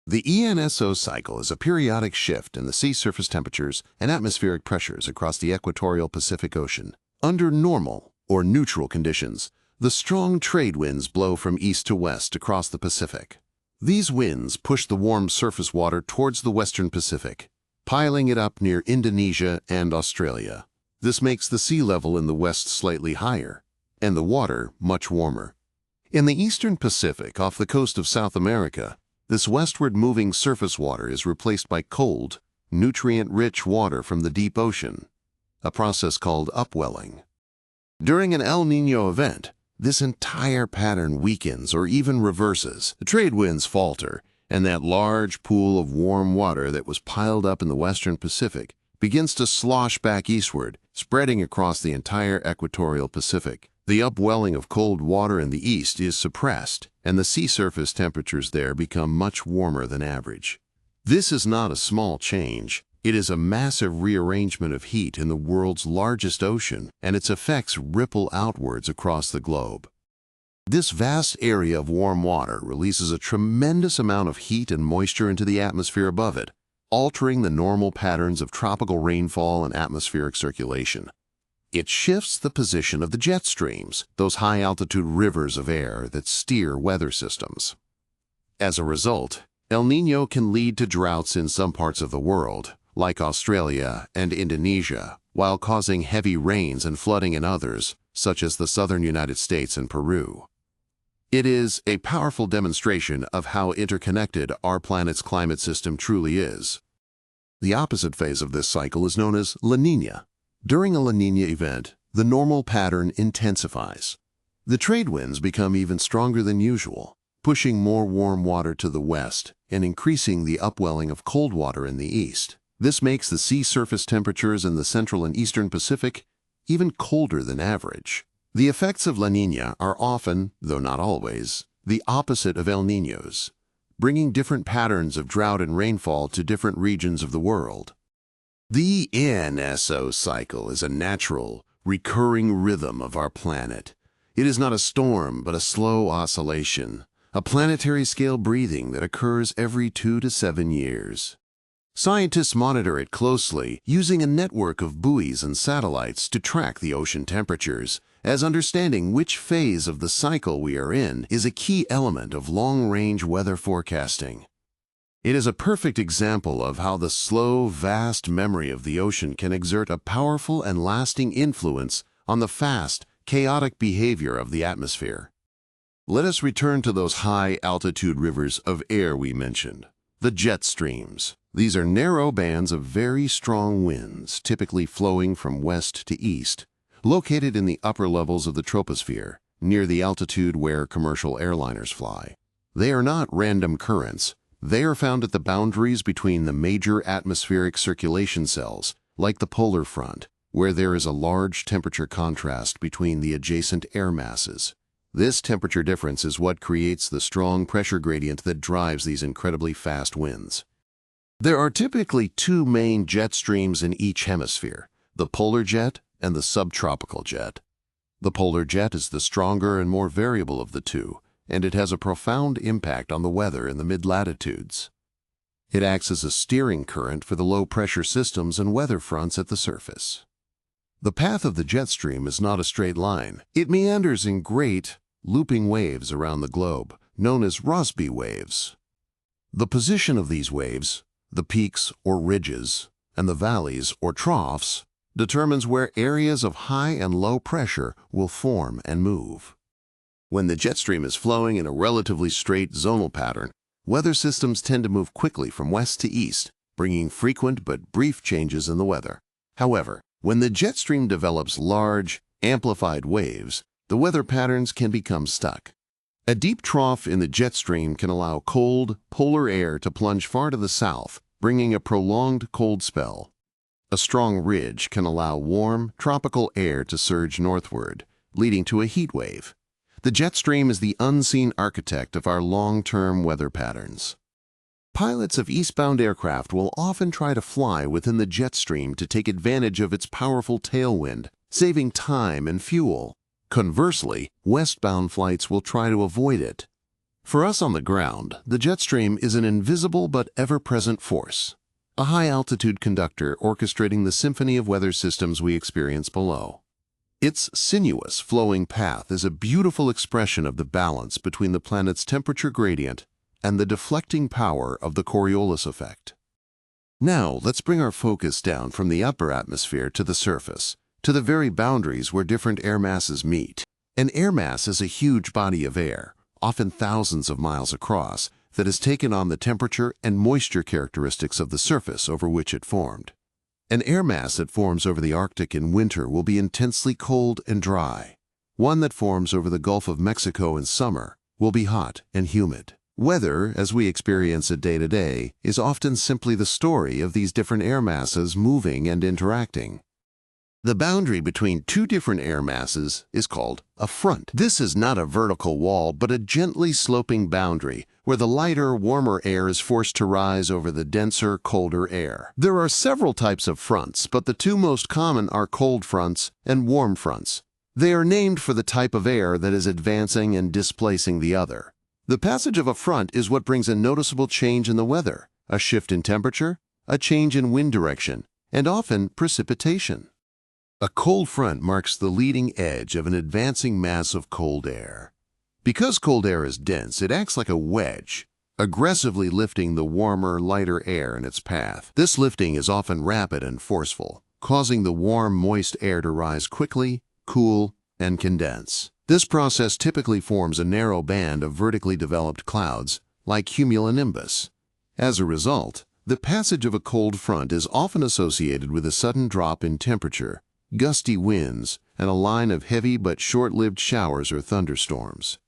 The ENSO cycle is a periodic shift in the sea surface temperatures and atmospheric pressures across the equatorial Pacific Ocean. Under normal, or neutral conditions, the strong trade winds blow from east to west across the Pacific. These winds push the warm surface water towards the western Pacific, piling it up near Indonesia and Australia. This makes the sea level in the west slightly higher, and the water much warmer. In the eastern Pacific, off the coast of South America, this westward moving surface water is replaced by cold, nutrient-rich water from the deep ocean, a process called upwelling. During an El Niño event, this entire pattern weakens or even reverses. The trade winds falter, and that large pool of warm water that was piled up in the western Pacific begins to slosh back eastward, spreading across the entire equatorial Pacific. The upwelling of cold water in the east is suppressed, and the sea surface temperatures there become much warmer than average. This is not a small change. It is a massive rearrangement of heat in the world's largest ocean, and its effects ripple outwards across the globe. This vast area of warm water releases a tremendous amount of heat and moisture into the atmosphere above it, altering the normal patterns of tropical rainfall and atmospheric circulation. It shifts the position of the jet streams, those high-altitude rivers of air that steer weather systems. As a result, El Niño can lead to droughts in some parts of the world, like Australia and Indonesia, while causing heavy rains and flooding in others, such as the southern United States and Peru. It is a powerful demonstration of how interconnected our planet's climate system truly is. The opposite phase of this cycle is known as La Niña. During a La Niña event, the normal pattern intensifies. The trade winds become even stronger than usual, pushing more warm water to the west and increasing the upwelling of cold water in the east. This makes the sea surface temperatures in the central and eastern Pacific even colder than average. The effects of La Niña are often, though not always, the opposite of El Niños, bringing different patterns of drought and rainfall to different regions of the world. The NSO cycle is a natural, recurring rhythm of our planet. It is not a storm, but a slow oscillation, a planetary-scale breathing that occurs every 2 to 7 years. Scientists monitor it closely, using a network of buoys and satellites to track the ocean temperatures, as understanding which phase of the cycle we are in is a key element of long-range weather forecasting. It is a perfect example of how the slow, vast memory of the ocean can exert a powerful and lasting influence on the fast, chaotic behavior of the atmosphere. Let us return to those high-altitude rivers of air we mentioned, the jet streams. These are narrow bands of very strong winds, typically flowing from west to east, located in the upper levels of the troposphere, near the altitude where commercial airliners fly. They are not random currents. They are found at the boundaries between the major atmospheric circulation cells, like the polar front, where there is a large temperature contrast between the adjacent air masses. This temperature difference is what creates the strong pressure gradient that drives these incredibly fast winds. There are typically two main jet streams in each hemisphere, the polar jet and the subtropical jet. The polar jet is the stronger and more variable of the two, and it has a profound impact on the weather in the mid-latitudes. It acts as a steering current for the low-pressure systems and weather fronts at the surface. The path of the jet stream is not a straight line. It meanders in great, looping waves around the globe, known as Rossby waves. The position of these waves, the peaks or ridges, and the valleys or troughs, determines where areas of high and low pressure will form and move. When the jet stream is flowing in a relatively straight zonal pattern, weather systems tend to move quickly from west to east, bringing frequent but brief changes in the weather. However, when the jet stream develops large, amplified waves, the weather patterns can become stuck. A deep trough in the jet stream can allow cold, polar air to plunge far to the south, bringing a prolonged cold spell. A strong ridge can allow warm, tropical air to surge northward, leading to a heat wave. The jet stream is the unseen architect of our long-term weather patterns. Pilots of eastbound aircraft will often try to fly within the jet stream to take advantage of its powerful tailwind, saving time and fuel. Conversely, westbound flights will try to avoid it. For us on the ground, the jet stream is an invisible but ever-present force, a high-altitude conductor orchestrating the symphony of weather systems we experience below. Its sinuous, flowing path is a beautiful expression of the balance between the planet's temperature gradient and the deflecting power of the Coriolis effect. Now, let's bring our focus down from the upper atmosphere to the surface, to the very boundaries where different air masses meet. An air mass is a huge body of air, often thousands of miles across, that has taken on the temperature and moisture characteristics of the surface over which it formed. An air mass that forms over the Arctic in winter will be intensely cold and dry. One that forms over the Gulf of Mexico in summer will be hot and humid. Weather, as we experience it day to day, is often simply the story of these different air masses moving and interacting. The boundary between two different air masses is called a front. This is not a vertical wall, but a gently sloping boundary where the lighter, warmer air is forced to rise over the denser, colder air. There are several types of fronts, but the two most common are cold fronts and warm fronts. They are named for the type of air that is advancing and displacing the other. The passage of a front is what brings a noticeable change in the weather, a shift in temperature, a change in wind direction, and often precipitation. A cold front marks the leading edge of an advancing mass of cold air. Because cold air is dense, it acts like a wedge, aggressively lifting the warmer, lighter air in its path. This lifting is often rapid and forceful, causing the warm, moist air to rise quickly, cool, and condense. This process typically forms a narrow band of vertically developed clouds, like cumulonimbus. As a result, the passage of a cold front is often associated with a sudden drop in temperature, gusty winds, and a line of heavy but short-lived showers or thunderstorms.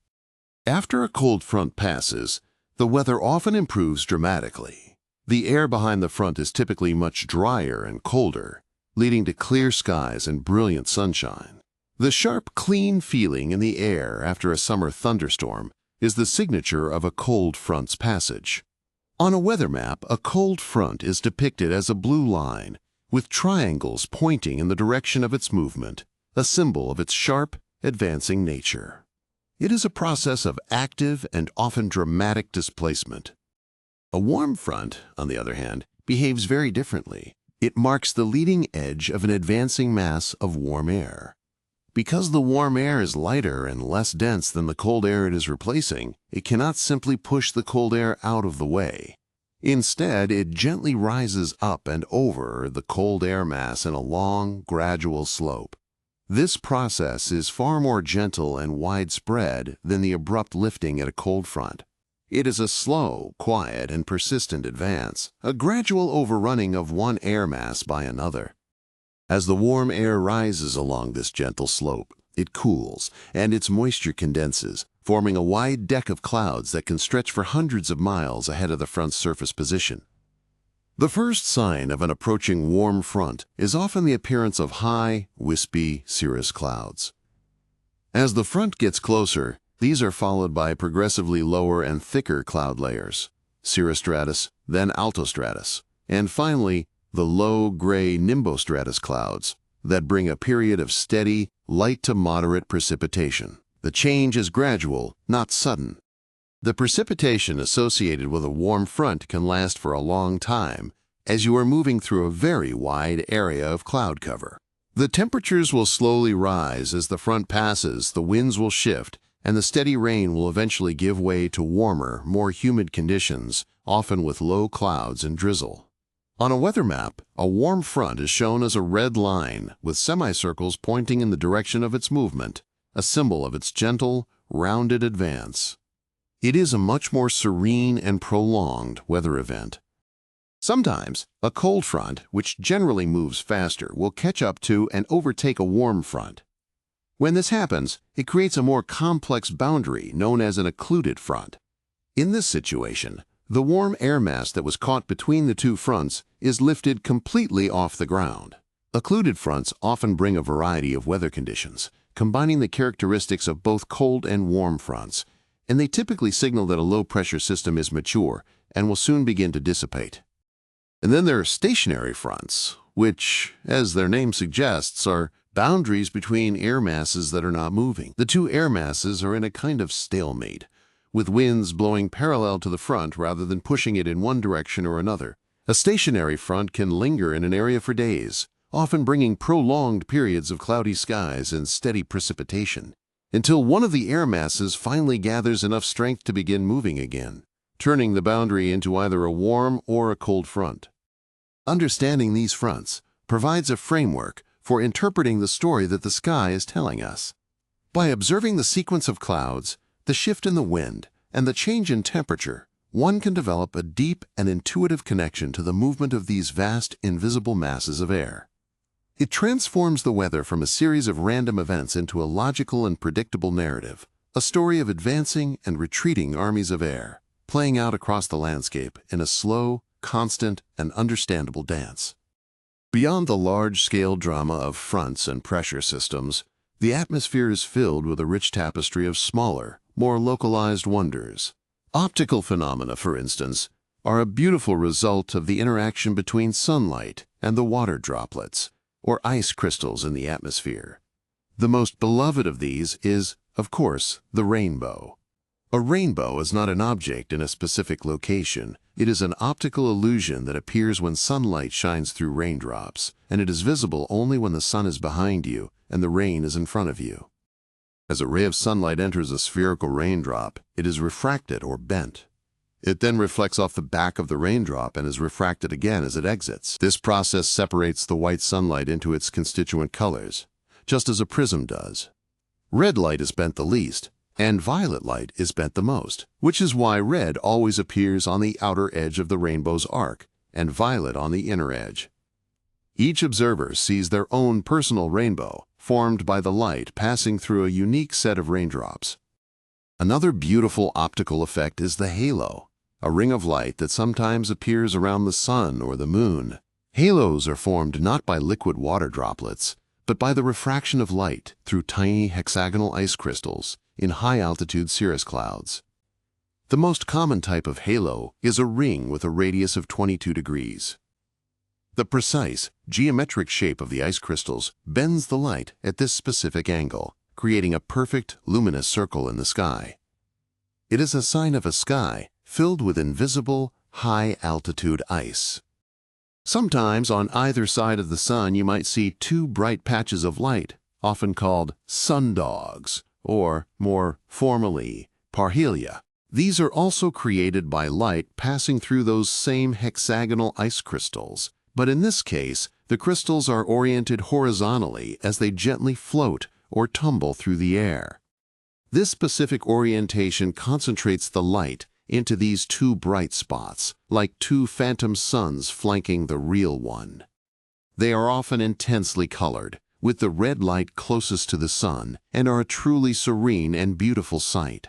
After a cold front passes, the weather often improves dramatically. The air behind the front is typically much drier and colder, leading to clear skies and brilliant sunshine. The sharp, clean feeling in the air after a summer thunderstorm is the signature of a cold front's passage. On a weather map, a cold front is depicted as a blue line, with triangles pointing in the direction of its movement, a symbol of its sharp, advancing nature. It is a process of active and often dramatic displacement. A warm front, on the other hand, behaves very differently. It marks the leading edge of an advancing mass of warm air. Because the warm air is lighter and less dense than the cold air it is replacing, it cannot simply push the cold air out of the way. Instead, it gently rises up and over the cold air mass in a long, gradual slope. This process is far more gentle and widespread than the abrupt lifting at a cold front. It is a slow, quiet, and persistent advance, a gradual overrunning of one air mass by another. As the warm air rises along this gentle slope, it cools, and its moisture condenses, forming a wide deck of clouds that can stretch for hundreds of miles ahead of the front's surface position. The first sign of an approaching warm front is often the appearance of high, wispy, cirrus clouds. As the front gets closer, these are followed by progressively lower and thicker cloud layers, cirrostratus, then altostratus, and finally, the low, gray nimbostratus clouds that bring a period of steady, light to moderate precipitation. The change is gradual, not sudden. The precipitation associated with a warm front can last for a long time, as you are moving through a very wide area of cloud cover. The temperatures will slowly rise as the front passes, the winds will shift, and the steady rain will eventually give way to warmer, more humid conditions, often with low clouds and drizzle. On a weather map, a warm front is shown as a red line with semicircles pointing in the direction of its movement, a symbol of its gentle, rounded advance. It is a much more serene and prolonged weather event. Sometimes, a cold front, which generally moves faster, will catch up to and overtake a warm front. When this happens, it creates a more complex boundary known as an occluded front. In this situation, the warm air mass that was caught between the two fronts is lifted completely off the ground. Occluded fronts often bring a variety of weather conditions, combining the characteristics of both cold and warm fronts, and they typically signal that a low-pressure system is mature and will soon begin to dissipate. And then there are stationary fronts, which, as their name suggests, are boundaries between air masses that are not moving. The two air masses are in a kind of stalemate, with winds blowing parallel to the front rather than pushing it in one direction or another. A stationary front can linger in an area for days, often bringing prolonged periods of cloudy skies and steady precipitation, until one of the air masses finally gathers enough strength to begin moving again, turning the boundary into either a warm or a cold front. Understanding these fronts provides a framework for interpreting the story that the sky is telling us. By observing the sequence of clouds, the shift in the wind, and the change in temperature, one can develop a deep and intuitive connection to the movement of these vast, invisible masses of air. It transforms the weather from a series of random events into a logical and predictable narrative, a story of advancing and retreating armies of air, playing out across the landscape in a slow, constant, and understandable dance. Beyond the large-scale drama of fronts and pressure systems, the atmosphere is filled with a rich tapestry of smaller, more localized wonders. Optical phenomena, for instance, are a beautiful result of the interaction between sunlight and the water droplets, or ice crystals in the atmosphere. The most beloved of these is, of course, the rainbow. A rainbow is not an object in a specific location. It is an optical illusion that appears when sunlight shines through raindrops, and it is visible only when the sun is behind you and the rain is in front of you. As a ray of sunlight enters a spherical raindrop, it is refracted or bent. It then reflects off the back of the raindrop and is refracted again as it exits. This process separates the white sunlight into its constituent colors, just as a prism does. Red light is bent the least, and violet light is bent the most, which is why red always appears on the outer edge of the rainbow's arc and violet on the inner edge. Each observer sees their own personal rainbow, formed by the light passing through a unique set of raindrops. Another beautiful optical effect is the halo, a ring of light that sometimes appears around the sun or the moon. Halos are formed not by liquid water droplets, but by the refraction of light through tiny hexagonal ice crystals in high-altitude cirrus clouds. The most common type of halo is a ring with a radius of 22 degrees. The precise, geometric shape of the ice crystals bends the light at this specific angle, creating a perfect, luminous circle in the sky. It is a sign of a sky filled with invisible, high-altitude ice. Sometimes on either side of the sun you might see two bright patches of light, often called sundogs, or, more formally, parhelia. These are also created by light passing through those same hexagonal ice crystals, but in this case, the crystals are oriented horizontally as they gently float or tumble through the air. This specific orientation concentrates the light into these two bright spots, like two phantom suns flanking the real one. They are often intensely colored, with the red light closest to the sun, and are a truly serene and beautiful sight.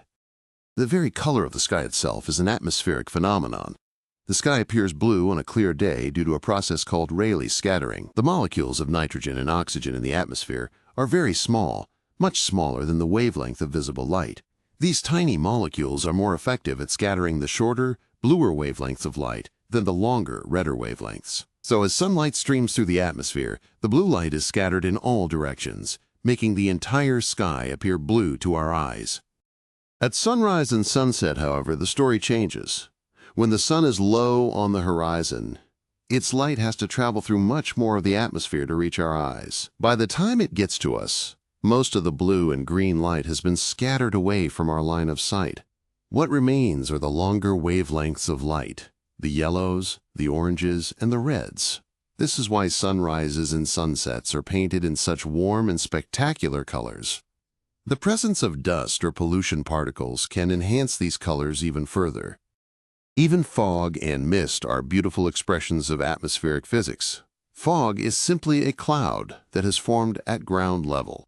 The very color of the sky itself is an atmospheric phenomenon. The sky appears blue on a clear day due to a process called Rayleigh scattering. The molecules of nitrogen and oxygen in the atmosphere are very small, much smaller than the wavelength of visible light. These tiny molecules are more effective at scattering the shorter, bluer wavelengths of light than the longer, redder wavelengths. So as sunlight streams through the atmosphere, the blue light is scattered in all directions, making the entire sky appear blue to our eyes. At sunrise and sunset, however, the story changes. When the sun is low on the horizon, its light has to travel through much more of the atmosphere to reach our eyes. By the time it gets to us, most of the blue and green light has been scattered away from our line of sight. What remains are the longer wavelengths of light, the yellows, the oranges, and the reds. This is why sunrises and sunsets are painted in such warm and spectacular colors. The presence of dust or pollution particles can enhance these colors even further. Even fog and mist are beautiful expressions of atmospheric physics. Fog is simply a cloud that has formed at ground level.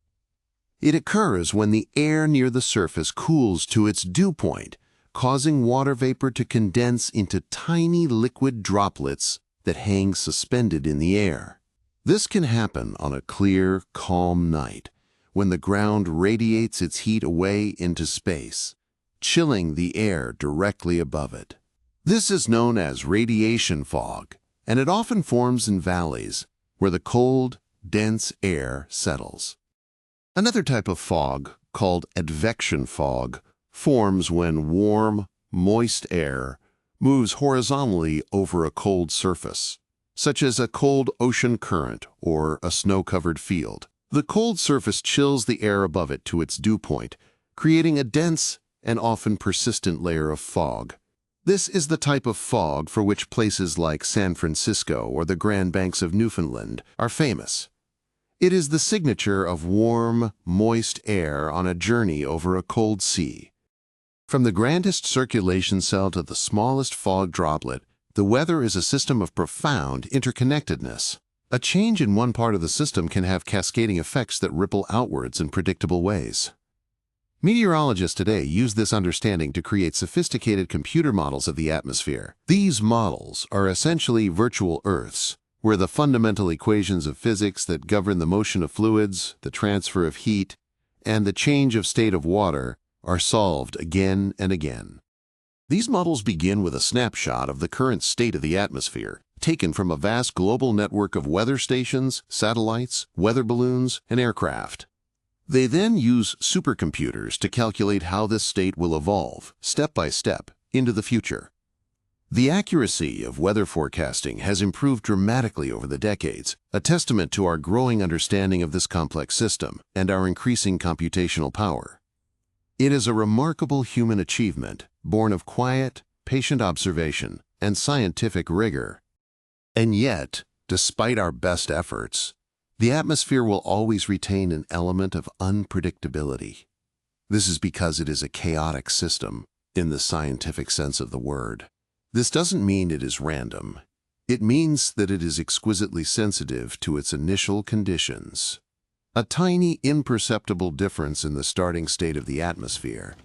It occurs when the air near the surface cools to its dew point, causing water vapor to condense into tiny liquid droplets that hang suspended in the air. This can happen on a clear, calm night when the ground radiates its heat away into space, chilling the air directly above it. This is known as radiation fog, and it often forms in valleys where the cold, dense air settles. Another type of fog, called advection fog, forms when warm, moist air moves horizontally over a cold surface, such as a cold ocean current or a snow-covered field. The cold surface chills the air above it to its dew point, creating a dense and often persistent layer of fog. This is the type of fog for which places like San Francisco or the Grand Banks of Newfoundland are famous. It is the signature of warm, moist air on a journey over a cold sea. From the grandest circulation cell to the smallest fog droplet, the weather is a system of profound interconnectedness. A change in one part of the system can have cascading effects that ripple outwards in predictable ways. Meteorologists today use this understanding to create sophisticated computer models of the atmosphere. These models are essentially virtual Earths, where the fundamental equations of physics that govern the motion of fluids, the transfer of heat, and the change of state of water are solved again and again. These models begin with a snapshot of the current state of the atmosphere, taken from a vast global network of weather stations, satellites, weather balloons, and aircraft. They then use supercomputers to calculate how this state will evolve, step by step, into the future. The accuracy of weather forecasting has improved dramatically over the decades, a testament to our growing understanding of this complex system and our increasing computational power. It is a remarkable human achievement, born of quiet, patient observation and scientific rigor. And yet, despite our best efforts, the atmosphere will always retain an element of unpredictability. This is because it is a chaotic system, in the scientific sense of the word. This doesn't mean it is random. It means that it is exquisitely sensitive to its initial conditions. A tiny, imperceptible difference in the starting state of the atmosphere,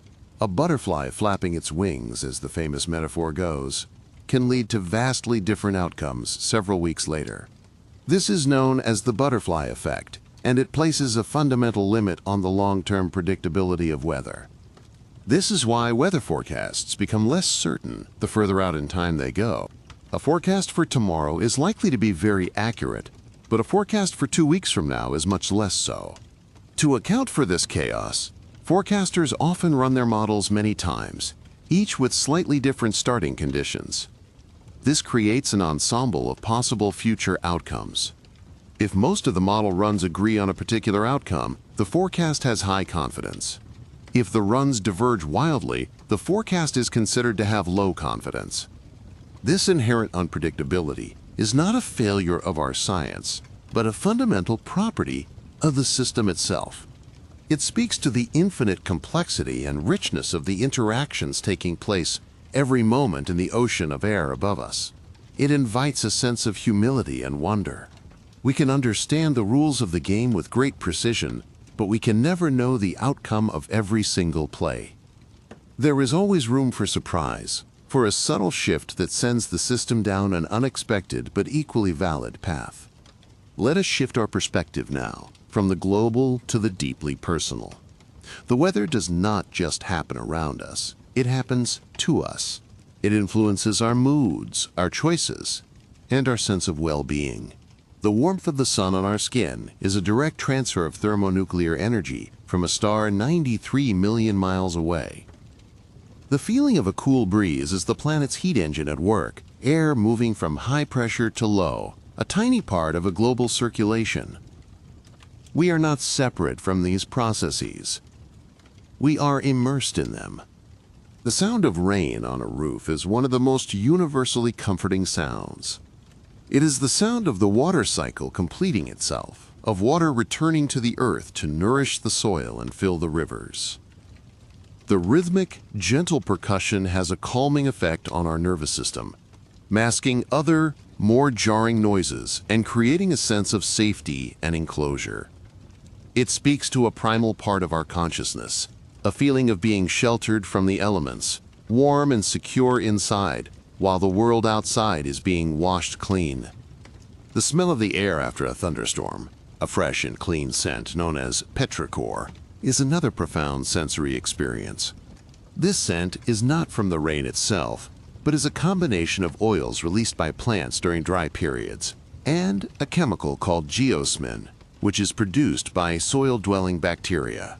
a butterfly flapping its wings, as the famous metaphor goes, can lead to vastly different outcomes several weeks later. This is known as the butterfly effect, and it places a fundamental limit on the long-term predictability of weather. This is why weather forecasts become less certain the further out in time they go. A forecast for tomorrow is likely to be very accurate, but a forecast for 2 weeks from now is much less so. To account for this chaos, forecasters often run their models many times, each with slightly different starting conditions. This creates an ensemble of possible future outcomes. If most of the model runs agree on a particular outcome, the forecast has high confidence. If the runs diverge wildly, the forecast is considered to have low confidence. This inherent unpredictability is not a failure of our science, but a fundamental property of the system itself. It speaks to the infinite complexity and richness of the interactions taking place every moment in the ocean of air above us. It invites a sense of humility and wonder. We can understand the rules of the game with great precision, but we can never know the outcome of every single play. There is always room for surprise, for a subtle shift that sends the system down an unexpected but equally valid path. Let us shift our perspective now, from the global to the deeply personal. The weather does not just happen around us, it happens to us. It influences our moods, our choices, and our sense of well-being. The warmth of the sun on our skin is a direct transfer of thermonuclear energy from a star 93 million miles away. The feeling of a cool breeze is the planet's heat engine at work, air moving from high pressure to low, a tiny part of a global circulation. We are not separate from these processes. We are immersed in them. The sound of rain on a roof is one of the most universally comforting sounds. It is the sound of the water cycle completing itself, of water returning to the earth to nourish the soil and fill the rivers. The rhythmic, gentle percussion has a calming effect on our nervous system, masking other, more jarring noises and creating a sense of safety and enclosure. It speaks to a primal part of our consciousness, a feeling of being sheltered from the elements, warm and secure inside, while the world outside is being washed clean. The smell of the air after a thunderstorm, a fresh and clean scent known as petrichor, is another profound sensory experience. This scent is not from the rain itself, but is a combination of oils released by plants during dry periods, and a chemical called geosmin, which is produced by soil-dwelling bacteria.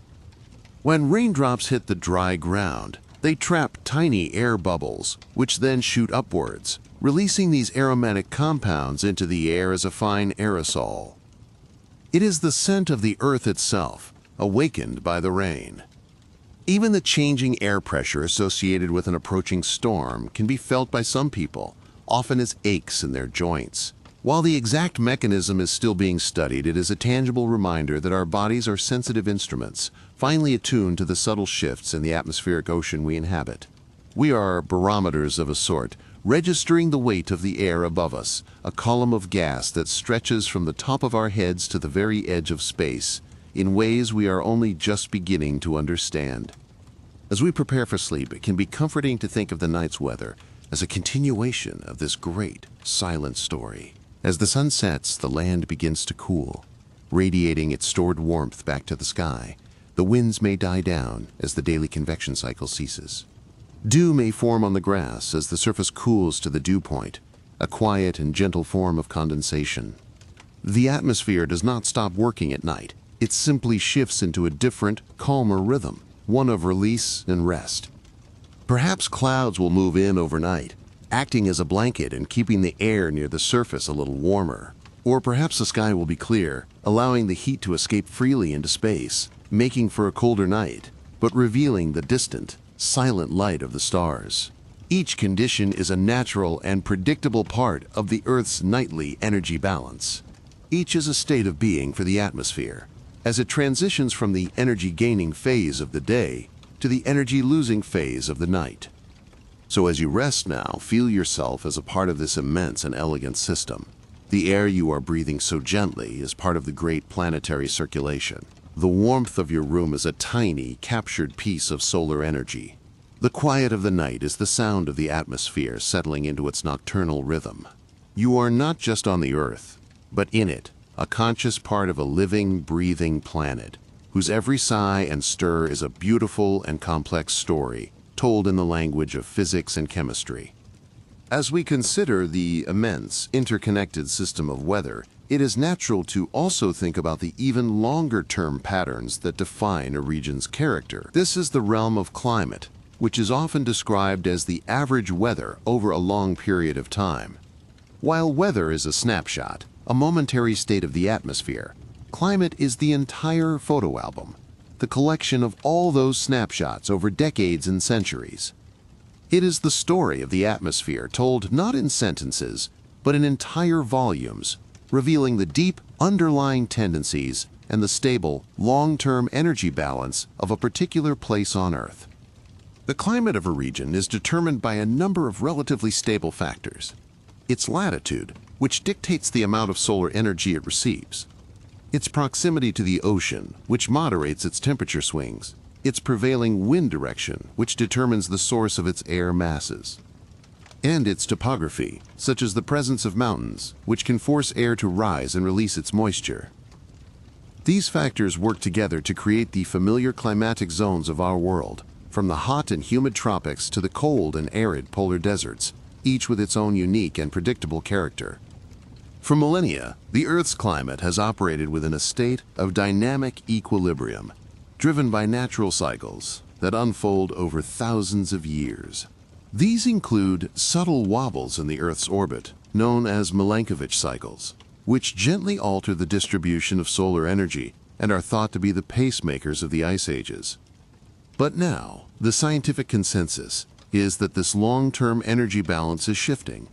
When raindrops hit the dry ground, they trap tiny air bubbles, which then shoot upwards, releasing these aromatic compounds into the air as a fine aerosol. It is the scent of the earth itself, awakened by the rain. Even the changing air pressure associated with an approaching storm can be felt by some people, often as aches in their joints. While the exact mechanism is still being studied, it is a tangible reminder that our bodies are sensitive instruments, finely attuned to the subtle shifts in the atmospheric ocean we inhabit. We are barometers of a sort, registering the weight of the air above us, a column of gas that stretches from the top of our heads to the very edge of space, in ways we are only just beginning to understand. As we prepare for sleep, it can be comforting to think of the night's weather as a continuation of this great, silent story. As the sun sets, the land begins to cool, radiating its stored warmth back to the sky. The winds may die down as the daily convection cycle ceases. Dew may form on the grass as the surface cools to the dew point, a quiet and gentle form of condensation. The atmosphere does not stop working at night. It simply shifts into a different, calmer rhythm, one of release and rest. Perhaps clouds will move in overnight, acting as a blanket and keeping the air near the surface a little warmer. Or perhaps the sky will be clear, allowing the heat to escape freely into space, making for a colder night, but revealing the distant, silent light of the stars. Each condition is a natural and predictable part of the Earth's nightly energy balance. Each is a state of being for the atmosphere, as it transitions from the energy-gaining phase of the day to the energy-losing phase of the night. So as you rest now, feel yourself as a part of this immense and elegant system. The air you are breathing so gently is part of the great planetary circulation. The warmth of your room is a tiny, captured piece of solar energy. The quiet of the night is the sound of the atmosphere settling into its nocturnal rhythm. You are not just on the Earth, but in it, a conscious part of a living, breathing planet, whose every sigh and stir is a beautiful and complex story, told in the language of physics and chemistry. As we consider the immense, interconnected system of weather, it is natural to also think about the even longer-term patterns that define a region's character. This is the realm of climate, which is often described as the average weather over a long period of time. While weather is a snapshot, a momentary state of the atmosphere, climate is the entire photo album, the collection of all those snapshots over decades and centuries. It is the story of the atmosphere told not in sentences, but in entire volumes, revealing the deep, underlying tendencies and the stable, long-term energy balance of a particular place on Earth. The climate of a region is determined by a number of relatively stable factors. Its latitude, which dictates the amount of solar energy it receives. Its proximity to the ocean, which moderates its temperature swings. Its prevailing wind direction, which determines the source of its air masses. And its topography, such as the presence of mountains, which can force air to rise and release its moisture. These factors work together to create the familiar climatic zones of our world, from the hot and humid tropics to the cold and arid polar deserts, each with its own unique and predictable character. For millennia, the Earth's climate has operated within a state of dynamic equilibrium, driven by natural cycles that unfold over thousands of years. These include subtle wobbles in the Earth's orbit, known as Milankovitch cycles, which gently alter the distribution of solar energy and are thought to be the pacemakers of the ice ages. But now, the scientific consensus is that this long-term energy balance is shifting.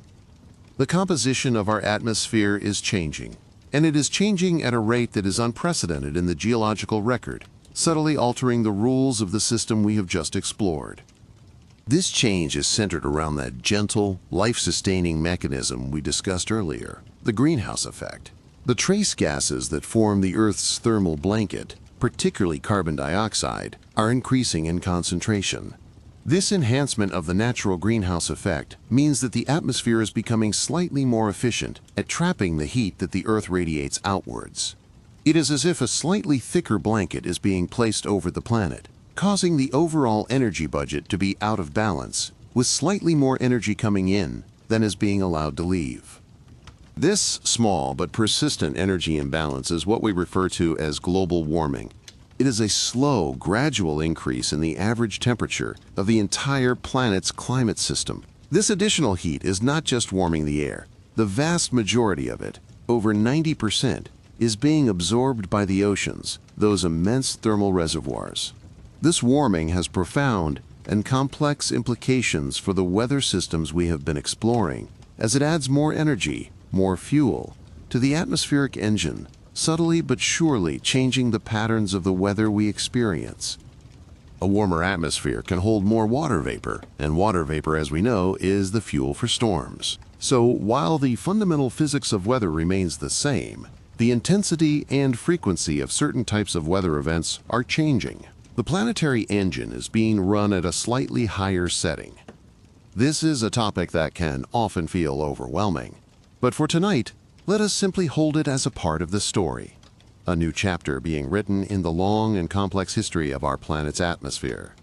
The composition of our atmosphere is changing, and it is changing at a rate that is unprecedented in the geological record, subtly altering the rules of the system we have just explored. This change is centered around that gentle, life-sustaining mechanism we discussed earlier, the greenhouse effect. The trace gases that form the Earth's thermal blanket, particularly carbon dioxide, are increasing in concentration. This enhancement of the natural greenhouse effect means that the atmosphere is becoming slightly more efficient at trapping the heat that the Earth radiates outwards. It is as if a slightly thicker blanket is being placed over the planet, causing the overall energy budget to be out of balance, with slightly more energy coming in than is being allowed to leave. This small but persistent energy imbalance is what we refer to as global warming. It is a slow, gradual increase in the average temperature of the entire planet's climate system. This additional heat is not just warming the air. The vast majority of it, over 90%, is being absorbed by the oceans, those immense thermal reservoirs. This warming has profound and complex implications for the weather systems we have been exploring, as it adds more energy, more fuel, to the atmospheric engine, subtly but surely changing the patterns of the weather we experience. A warmer atmosphere can hold more water vapor, and water vapor, as we know, is the fuel for storms. So while the fundamental physics of weather remains the same, the intensity and frequency of certain types of weather events are changing. The planetary engine is being run at a slightly higher setting. This is a topic that can often feel overwhelming. But for tonight, let us simply hold it as a part of the story, a new chapter being written in the long and complex history of our planet's atmosphere.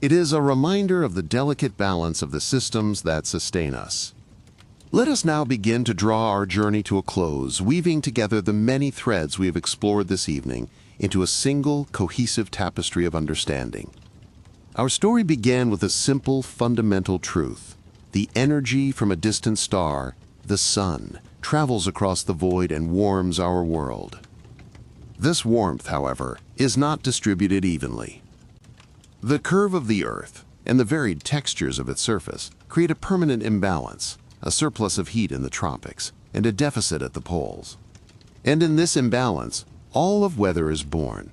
It is a reminder of the delicate balance of the systems that sustain us. Let us now begin to draw our journey to a close, weaving together the many threads we have explored this evening into a single, cohesive tapestry of understanding. Our story began with a simple, fundamental truth. The energy from a distant star, the sun, travels across the void and warms our world. This warmth, however, is not distributed evenly. The curve of the Earth and the varied textures of its surface create a permanent imbalance, a surplus of heat in the tropics and a deficit at the poles. And in this imbalance, all of weather is born.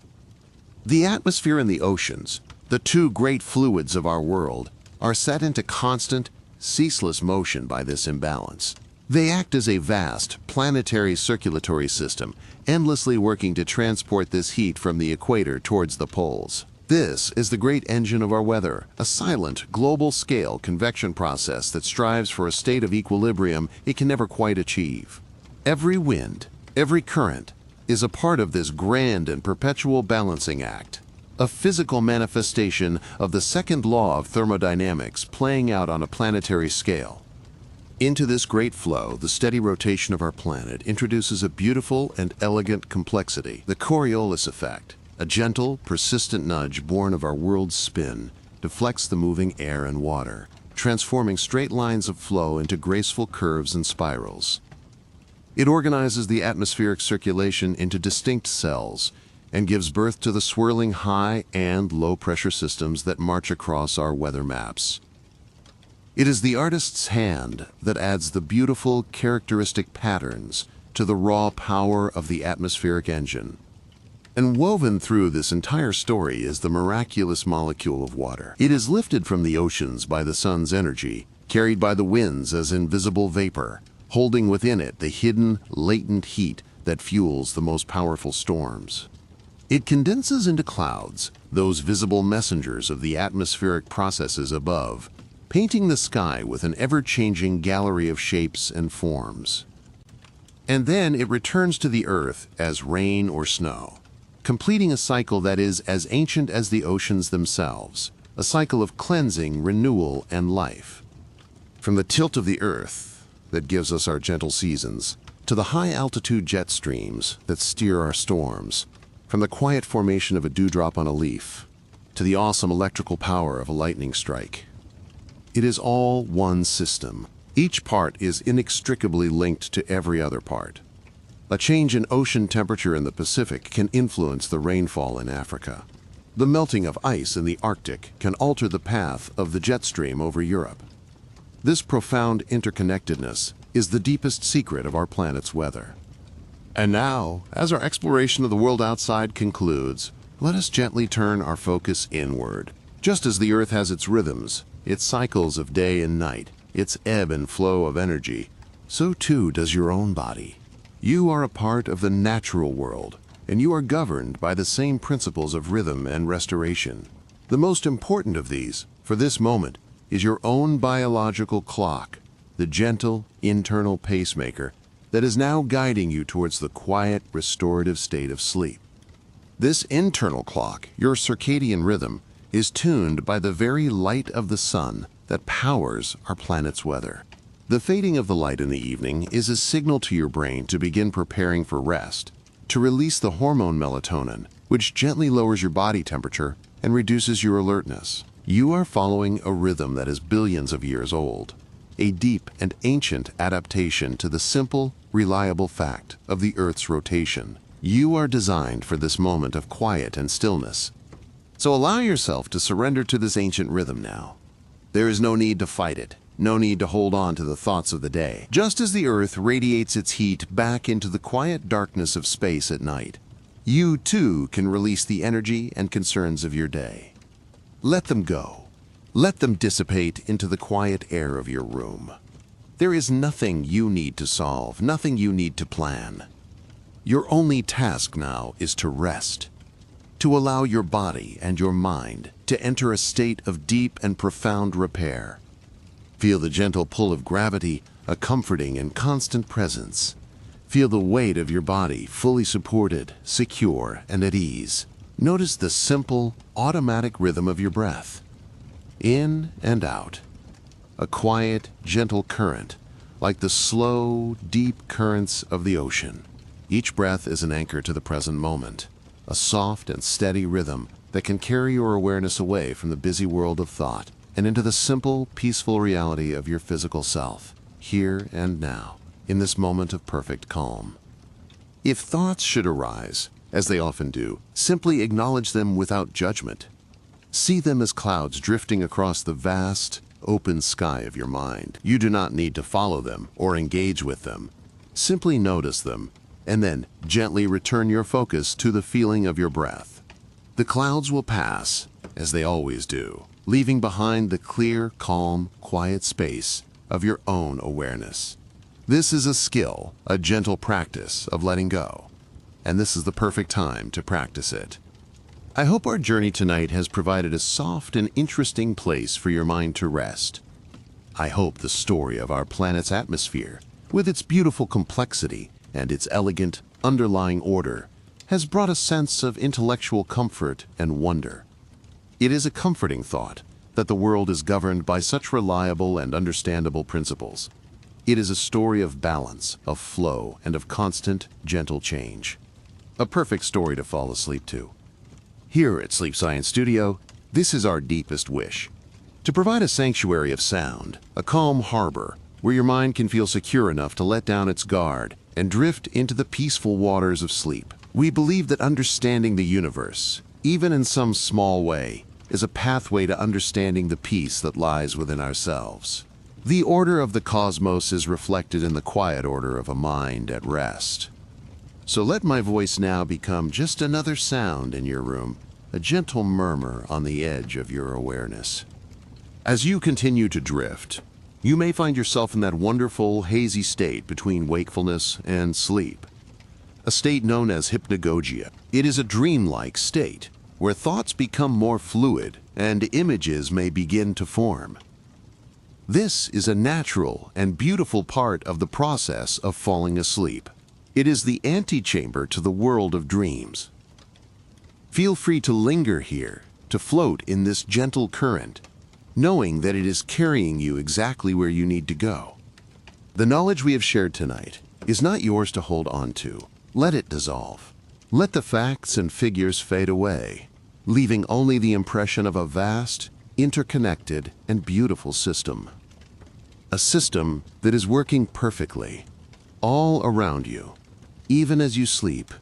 The atmosphere and the oceans, the two great fluids of our world, are set into constant, ceaseless motion by this imbalance. They act as a vast, planetary circulatory system, endlessly working to transport this heat from the equator towards the poles. This is the great engine of our weather, a silent, global-scale convection process that strives for a state of equilibrium it can never quite achieve. Every wind, every current, is a part of this grand and perpetual balancing act, a physical manifestation of the second law of thermodynamics playing out on a planetary scale. Into this great flow, the steady rotation of our planet introduces a beautiful and elegant complexity, the Coriolis effect, a gentle, persistent nudge born of our world's spin, deflects the moving air and water, transforming straight lines of flow into graceful curves and spirals. It organizes the atmospheric circulation into distinct cells and gives birth to the swirling high and low pressure systems that march across our weather maps. It is the artist's hand that adds the beautiful, characteristic patterns to the raw power of the atmospheric engine. And woven through this entire story is the miraculous molecule of water. It is lifted from the oceans by the sun's energy, carried by the winds as invisible vapor, holding within it the hidden, latent heat that fuels the most powerful storms. It condenses into clouds, those visible messengers of the atmospheric processes above, painting the sky with an ever-changing gallery of shapes and forms. And then it returns to the earth as rain or snow, completing a cycle that is as ancient as the oceans themselves, a cycle of cleansing, renewal, and life. From the tilt of the earth that gives us our gentle seasons, to the high-altitude jet streams that steer our storms, from the quiet formation of a dewdrop on a leaf, to the awesome electrical power of a lightning strike. It is all one system. Each part is inextricably linked to every other part. A change in ocean temperature in the Pacific can influence the rainfall in Africa. The melting of ice in the Arctic can alter the path of the jet stream over Europe. This profound interconnectedness is the deepest secret of our planet's weather. And now, as our exploration of the world outside concludes, let us gently turn our focus inward. Just as the Earth has its rhythms, its cycles of day and night, its ebb and flow of energy, so too does your own body. You are a part of the natural world, and you are governed by the same principles of rhythm and restoration. The most important of these, for this moment, is your own biological clock, the gentle, internal pacemaker that is now guiding you towards the quiet, restorative state of sleep. This internal clock, your circadian rhythm, is tuned by the very light of the sun that powers our planet's weather. The fading of the light in the evening is a signal to your brain to begin preparing for rest, to release the hormone melatonin, which gently lowers your body temperature and reduces your alertness. You are following a rhythm that is billions of years old, a deep and ancient adaptation to the simple, reliable fact of the Earth's rotation. You are designed for this moment of quiet and stillness. So allow yourself to surrender to this ancient rhythm now. There is no need to fight it, no need to hold on to the thoughts of the day. Just as the Earth radiates its heat back into the quiet darkness of space at night, you too can release the energy and concerns of your day. Let them go. Let them dissipate into the quiet air of your room. There is nothing you need to solve, nothing you need to plan. Your only task now is to rest, to allow your body and your mind to enter a state of deep and profound repair. Feel the gentle pull of gravity, a comforting and constant presence. Feel the weight of your body fully supported, secure, and at ease. Notice the simple, automatic rhythm of your breath. In and out. A quiet, gentle current, like the slow, deep currents of the ocean. Each breath is an anchor to the present moment, a soft and steady rhythm that can carry your awareness away from the busy world of thought and into the simple, peaceful reality of your physical self, here and now, in this moment of perfect calm. If thoughts should arise, as they often do, simply acknowledge them without judgment. See them as clouds drifting across the vast, open sky of your mind. You do not need to follow them or engage with them. Simply notice them, and then gently return your focus to the feeling of your breath. The clouds will pass, as they always do, leaving behind the clear, calm, quiet space of your own awareness. This is a skill, a gentle practice of letting go, and this is the perfect time to practice it. I hope our journey tonight has provided a soft and interesting place for your mind to rest. I hope the story of our planet's atmosphere, with its beautiful complexity and its elegant, underlying order, has brought a sense of intellectual comfort and wonder. It is a comforting thought that the world is governed by such reliable and understandable principles. It is a story of balance, of flow, and of constant, gentle change. A perfect story to fall asleep to. Here at Sleep Science Studio, this is our deepest wish: to provide a sanctuary of sound, a calm harbor where your mind can feel secure enough to let down its guard and drift into the peaceful waters of sleep. We believe that understanding the universe, even in some small way, is a pathway to understanding the peace that lies within ourselves. The order of the cosmos is reflected in the quiet order of a mind at rest. So let my voice now become just another sound in your room, a gentle murmur on the edge of your awareness. As you continue to drift, you may find yourself in that wonderful, hazy state between wakefulness and sleep, a state known as hypnagogia. It is a dreamlike state where thoughts become more fluid and images may begin to form. This is a natural and beautiful part of the process of falling asleep. It is the antechamber to the world of dreams. Feel free to linger here, to float in this gentle current, knowing that it is carrying you exactly where you need to go. The knowledge we have shared tonight is not yours to hold on to. Let it dissolve. Let the facts and figures fade away, leaving only the impression of a vast, interconnected, and beautiful system. A system that is working perfectly, all around you, even as you sleep.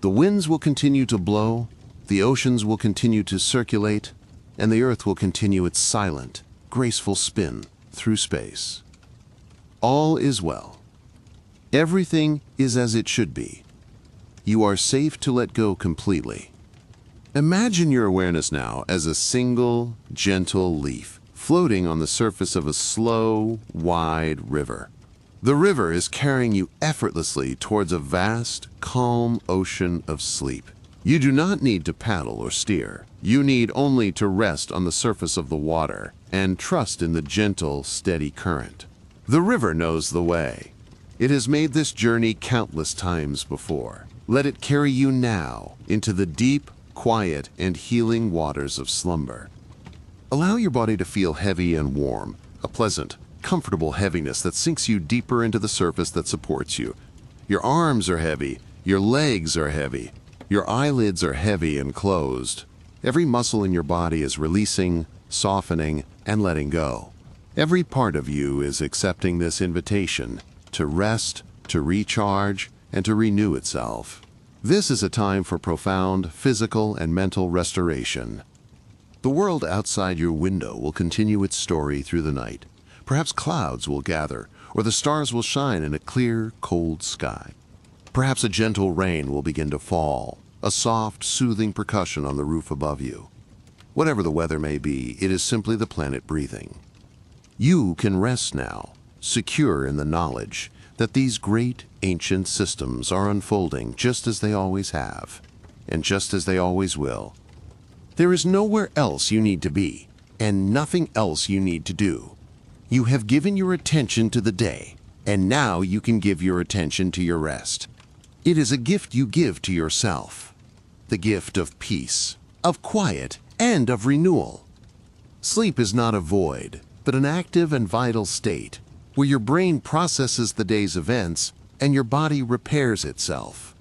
The winds will continue to blow, the oceans will continue to circulate, and the earth will continue its silent, graceful spin through space. All is well. Everything is as it should be. You are safe to let go completely. Imagine your awareness now as a single, gentle leaf floating on the surface of a slow, wide river. The river is carrying you effortlessly towards a vast, calm ocean of sleep. You do not need to paddle or steer. You need only to rest on the surface of the water and trust in the gentle, steady current. The river knows the way. It has made this journey countless times before. Let it carry you now into the deep, quiet, and healing waters of slumber. Allow your body to feel heavy and warm, a pleasant, comfortable heaviness that sinks you deeper into the surface that supports you. Your arms are heavy, your legs are heavy, your eyelids are heavy and closed. Every muscle in your body is releasing, softening, and letting go. Every part of you is accepting this invitation to rest, to recharge, and to renew itself. This is a time for profound physical and mental restoration. The world outside your window will continue its story through the night. Perhaps clouds will gather, or the stars will shine in a clear, cold sky. Perhaps a gentle rain will begin to fall, a soft, soothing percussion on the roof above you. Whatever the weather may be, it is simply the planet breathing. You can rest now, secure in the knowledge that these great, ancient systems are unfolding just as they always have, and just as they always will. There is nowhere else you need to be, and nothing else you need to do. You have given your attention to the day, and now you can give your attention to your rest. It is a gift you give to yourself, the gift of peace, of quiet, and of renewal. Sleep is not a void, but an active and vital state, where your brain processes the day's events and your body repairs itself.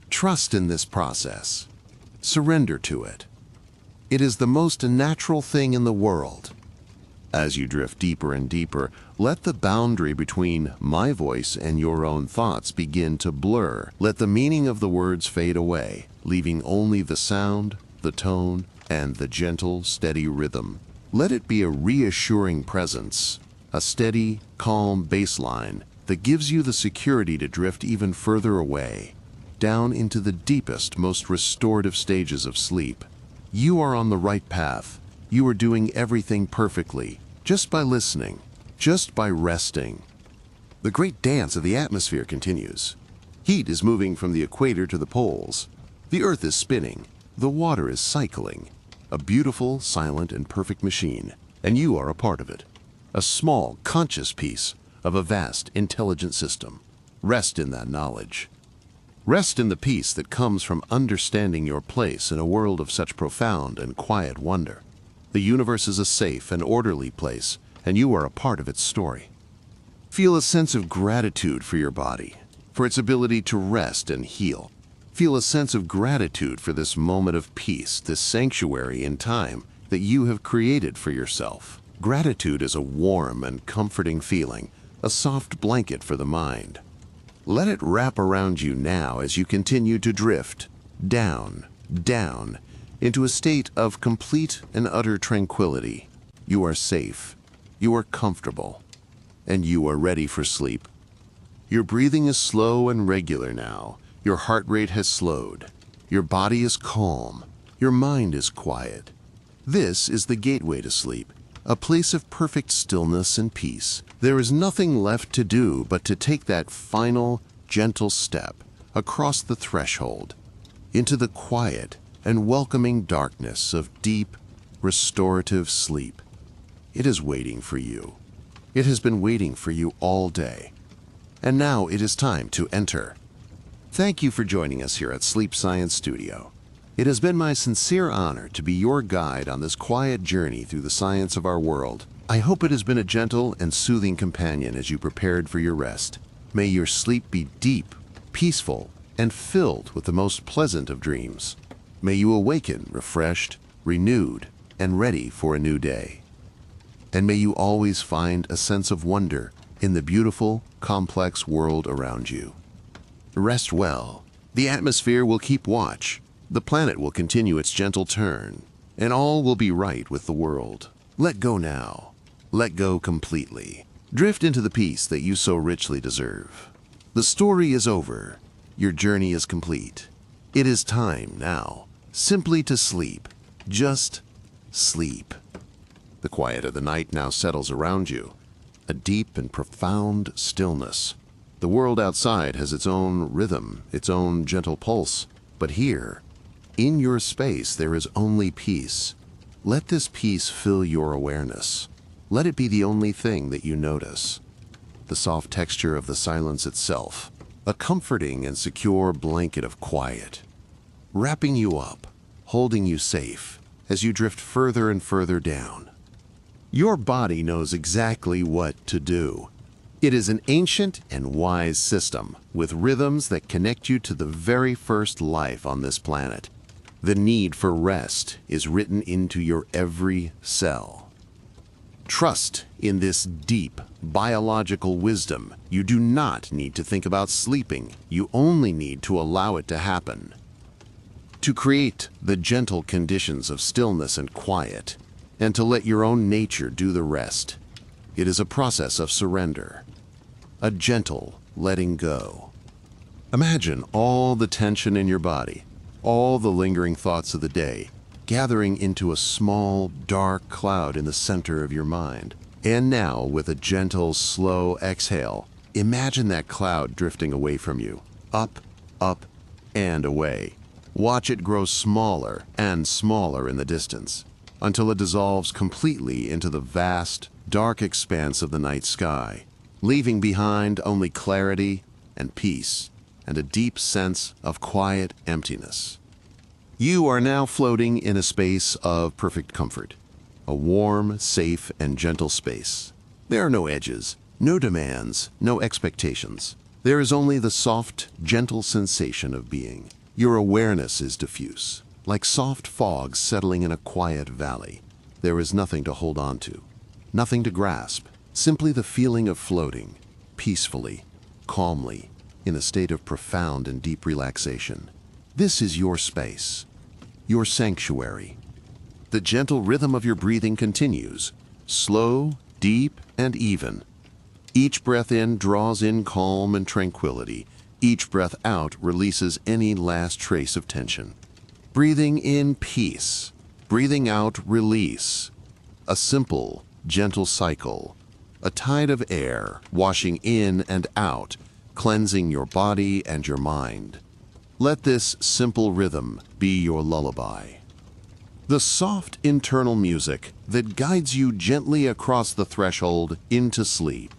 Trust in this process. Surrender to it. It is the most natural thing in the world. As you drift deeper and deeper, let the boundary between my voice and your own thoughts begin to blur. Let the meaning of the words fade away, leaving only the sound, the tone, and the gentle, steady rhythm. Let it be a reassuring presence, a steady, calm baseline that gives you the security to drift even further away, down into the deepest, most restorative stages of sleep. You are on the right path. You are doing everything perfectly, just by listening, just by resting. The great dance of the atmosphere continues. Heat is moving from the equator to the poles. The earth is spinning. The water is cycling. A beautiful, silent, and perfect machine, and you are a part of it. A small, conscious piece of a vast, intelligent system. Rest in that knowledge. Rest in the peace that comes from understanding your place in a world of such profound and quiet wonder. The universe is a safe and orderly place, and you are a part of its story. Feel a sense of gratitude for your body, for its ability to rest and heal. Feel a sense of gratitude for this moment of peace, this sanctuary in time that you have created for yourself. Gratitude is a warm and comforting feeling, a soft blanket for the mind. Let it wrap around you now as you continue to drift down, down, into a state of complete and utter tranquility. You are safe, you are comfortable, and you are ready for sleep. Your breathing is slow and regular now. Your heart rate has slowed. Your body is calm. Your mind is quiet. This is the gateway to sleep, a place of perfect stillness and peace. There is nothing left to do but to take that final, gentle step across the threshold into the quiet and welcoming darkness of deep, restorative sleep. It is waiting for you. It has been waiting for you all day. And now it is time to enter. Thank you for joining us here at Sleep Science Studio. It has been my sincere honor to be your guide on this quiet journey through the science of our world. I hope it has been a gentle and soothing companion as you prepared for your rest. May your sleep be deep, peaceful, and filled with the most pleasant of dreams. May you awaken refreshed, renewed, and ready for a new day. And may you always find a sense of wonder in the beautiful, complex world around you. Rest well. The atmosphere will keep watch. The planet will continue its gentle turn, and all will be right with the world. Let go now. Let go completely. Drift into the peace that you so richly deserve. The story is over. Your journey is complete. It is time now, simply to sleep. Just sleep. The quiet of the night now settles around you, a deep and profound stillness. The world outside has its own rhythm, its own gentle pulse, but here, in your space, there is only peace. Let this peace fill your awareness. Let it be the only thing that you notice. The soft texture of the silence itself, a comforting and secure blanket of quiet, wrapping you up, holding you safe as you drift further and further down. Your body knows exactly what to do. It is an ancient and wise system with rhythms that connect you to the very first life on this planet. The need for rest is written into your every cell. Trust in this deep biological wisdom. You do not need to think about sleeping. You only need to allow it to happen. To create the gentle conditions of stillness and quiet, and to let your own nature do the rest. It is a process of surrender, a gentle letting go. Imagine all the tension in your body, all the lingering thoughts of the day, gathering into a small, dark cloud in the center of your mind. And now, with a gentle, slow exhale, imagine that cloud drifting away from you, up, and away. Watch it grow smaller and smaller in the distance, until it dissolves completely into the vast, dark expanse of the night sky, leaving behind only clarity and peace and a deep sense of quiet emptiness. You are now floating in a space of perfect comfort, a warm, safe, and gentle space. There are no edges, No demands, no expectations. There is only the soft, gentle sensation of being. Your awareness is diffuse, like soft fog settling in a quiet valley. There is nothing to hold on to, nothing to grasp, simply the feeling of floating, peacefully, calmly, in a state of profound and deep relaxation. This is your space, your sanctuary. The gentle rhythm of your breathing continues, slow, deep, and even. Each breath in draws in calm and tranquility. Each breath out releases any last trace of tension. Breathing in peace, breathing out release. A simple, gentle cycle. A tide of air washing in and out, cleansing your body and your mind. Let this simple rhythm be your lullaby. The soft internal music that guides you gently across the threshold into sleep.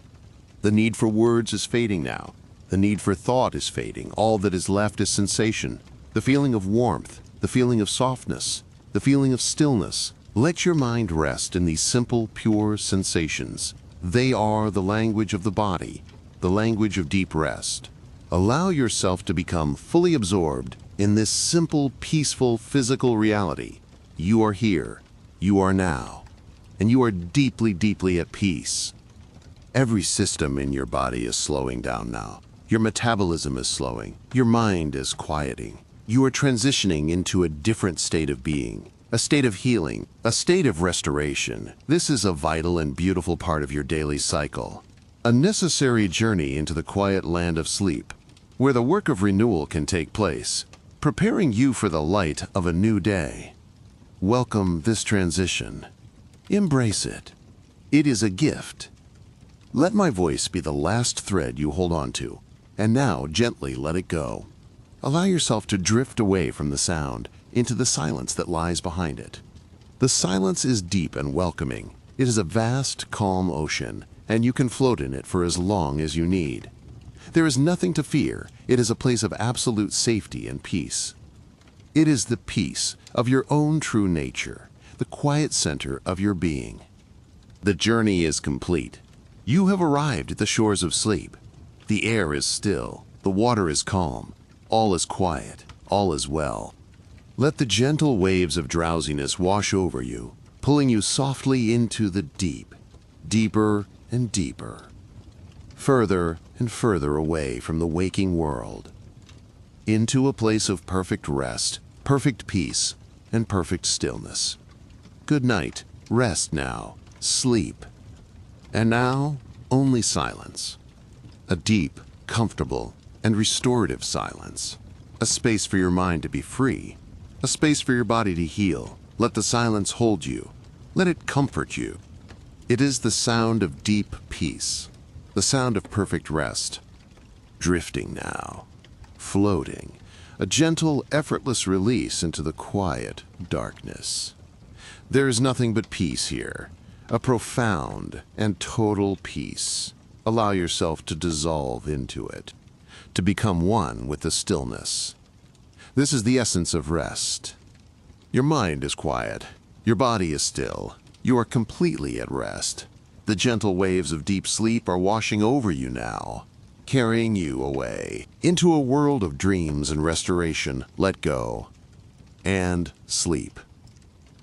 The need for words is fading now. The need for thought is fading. All that is left is sensation. The feeling of warmth, the feeling of softness, the feeling of stillness. Let your mind rest in these simple, pure sensations. They are the language of the body, the language of deep rest. Allow yourself to become fully absorbed in this simple, peaceful, physical reality. You are here, you are now, and you are deeply, deeply at peace. Every system in your body is slowing down now. Your metabolism is slowing. Your mind is quieting. You are transitioning into a different state of being, a state of healing, a state of restoration. This is a vital and beautiful part of your daily cycle. A necessary journey into the quiet land of sleep, where the work of renewal can take place, preparing you for the light of a new day. Welcome this transition. Embrace it. It is a gift. Let my voice be the last thread you hold on to, and now gently let it go. Allow yourself to drift away from the sound into the silence that lies behind it. The silence is deep and welcoming. It is a vast, calm ocean, and you can float in it for as long as you need. There is nothing to fear. It is a place of absolute safety and peace. It is the peace of your own true nature, the quiet center of your being. The journey is complete. You have arrived at the shores of sleep. The air is still, the water is calm, all is quiet, all is well. Let the gentle waves of drowsiness wash over you, pulling you softly into the deep, deeper and deeper, further and further away from the waking world, into a place of perfect rest, perfect peace, and perfect stillness. Good night, rest now, sleep. And now, only silence. A deep, comfortable, and restorative silence. A space for your mind to be free. A space for your body to heal. Let the silence hold you. Let it comfort you. It is the sound of deep peace. The sound of perfect rest. Drifting now. Floating. A gentle, effortless release into the quiet darkness. There is nothing but peace here. A profound and total peace. Allow yourself to dissolve into it, to become one with the stillness. This is the essence of rest. Your mind is quiet. Your body is still. You are completely at rest. The gentle waves of deep sleep are washing over you now, carrying you away into a world of dreams and restoration. Let go and sleep.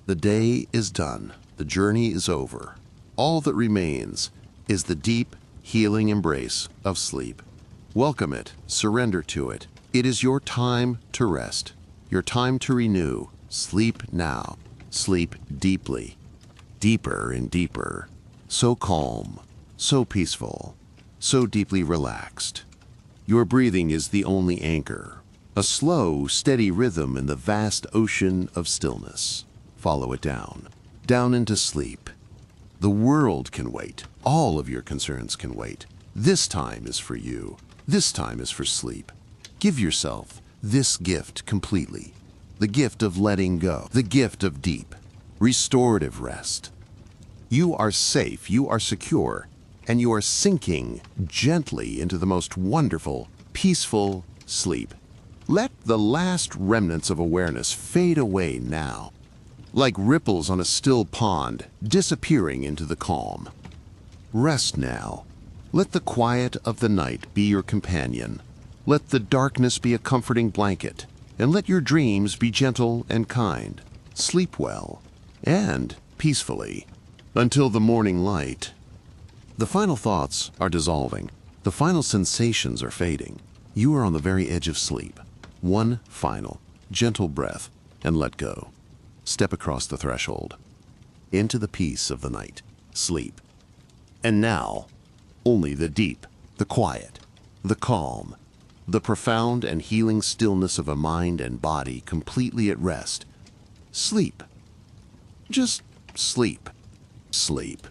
The day is done. The journey is over. All that remains is the deep, healing embrace of sleep. Welcome it, surrender to it. It is your time to rest, your time to renew. Sleep now. Sleep deeply, deeper and deeper. So calm, so peaceful, so deeply relaxed. Your breathing is the only anchor, a slow, steady rhythm in the vast ocean of stillness. Follow it down into sleep. The world can wait. All of your concerns can wait. This time is for you. This time is for sleep. Give yourself this gift completely. The gift of letting go. The gift of deep, restorative rest. You are safe, you are secure, and you are sinking gently into the most wonderful, peaceful sleep. Let the last remnants of awareness fade away now, like ripples on a still pond, disappearing into the calm. Rest now. Let the quiet of the night be your companion. Let the darkness be a comforting blanket, and let your dreams be gentle and kind. Sleep well and peacefully until the morning light. The final thoughts are dissolving. The final sensations are fading. You are on the very edge of sleep. One final, gentle breath, and let go. Step across the threshold, into the peace of the night. Sleep. And now, only the deep, the quiet, the calm, the profound and healing stillness of a mind and body completely at rest. Sleep. Just sleep. Sleep.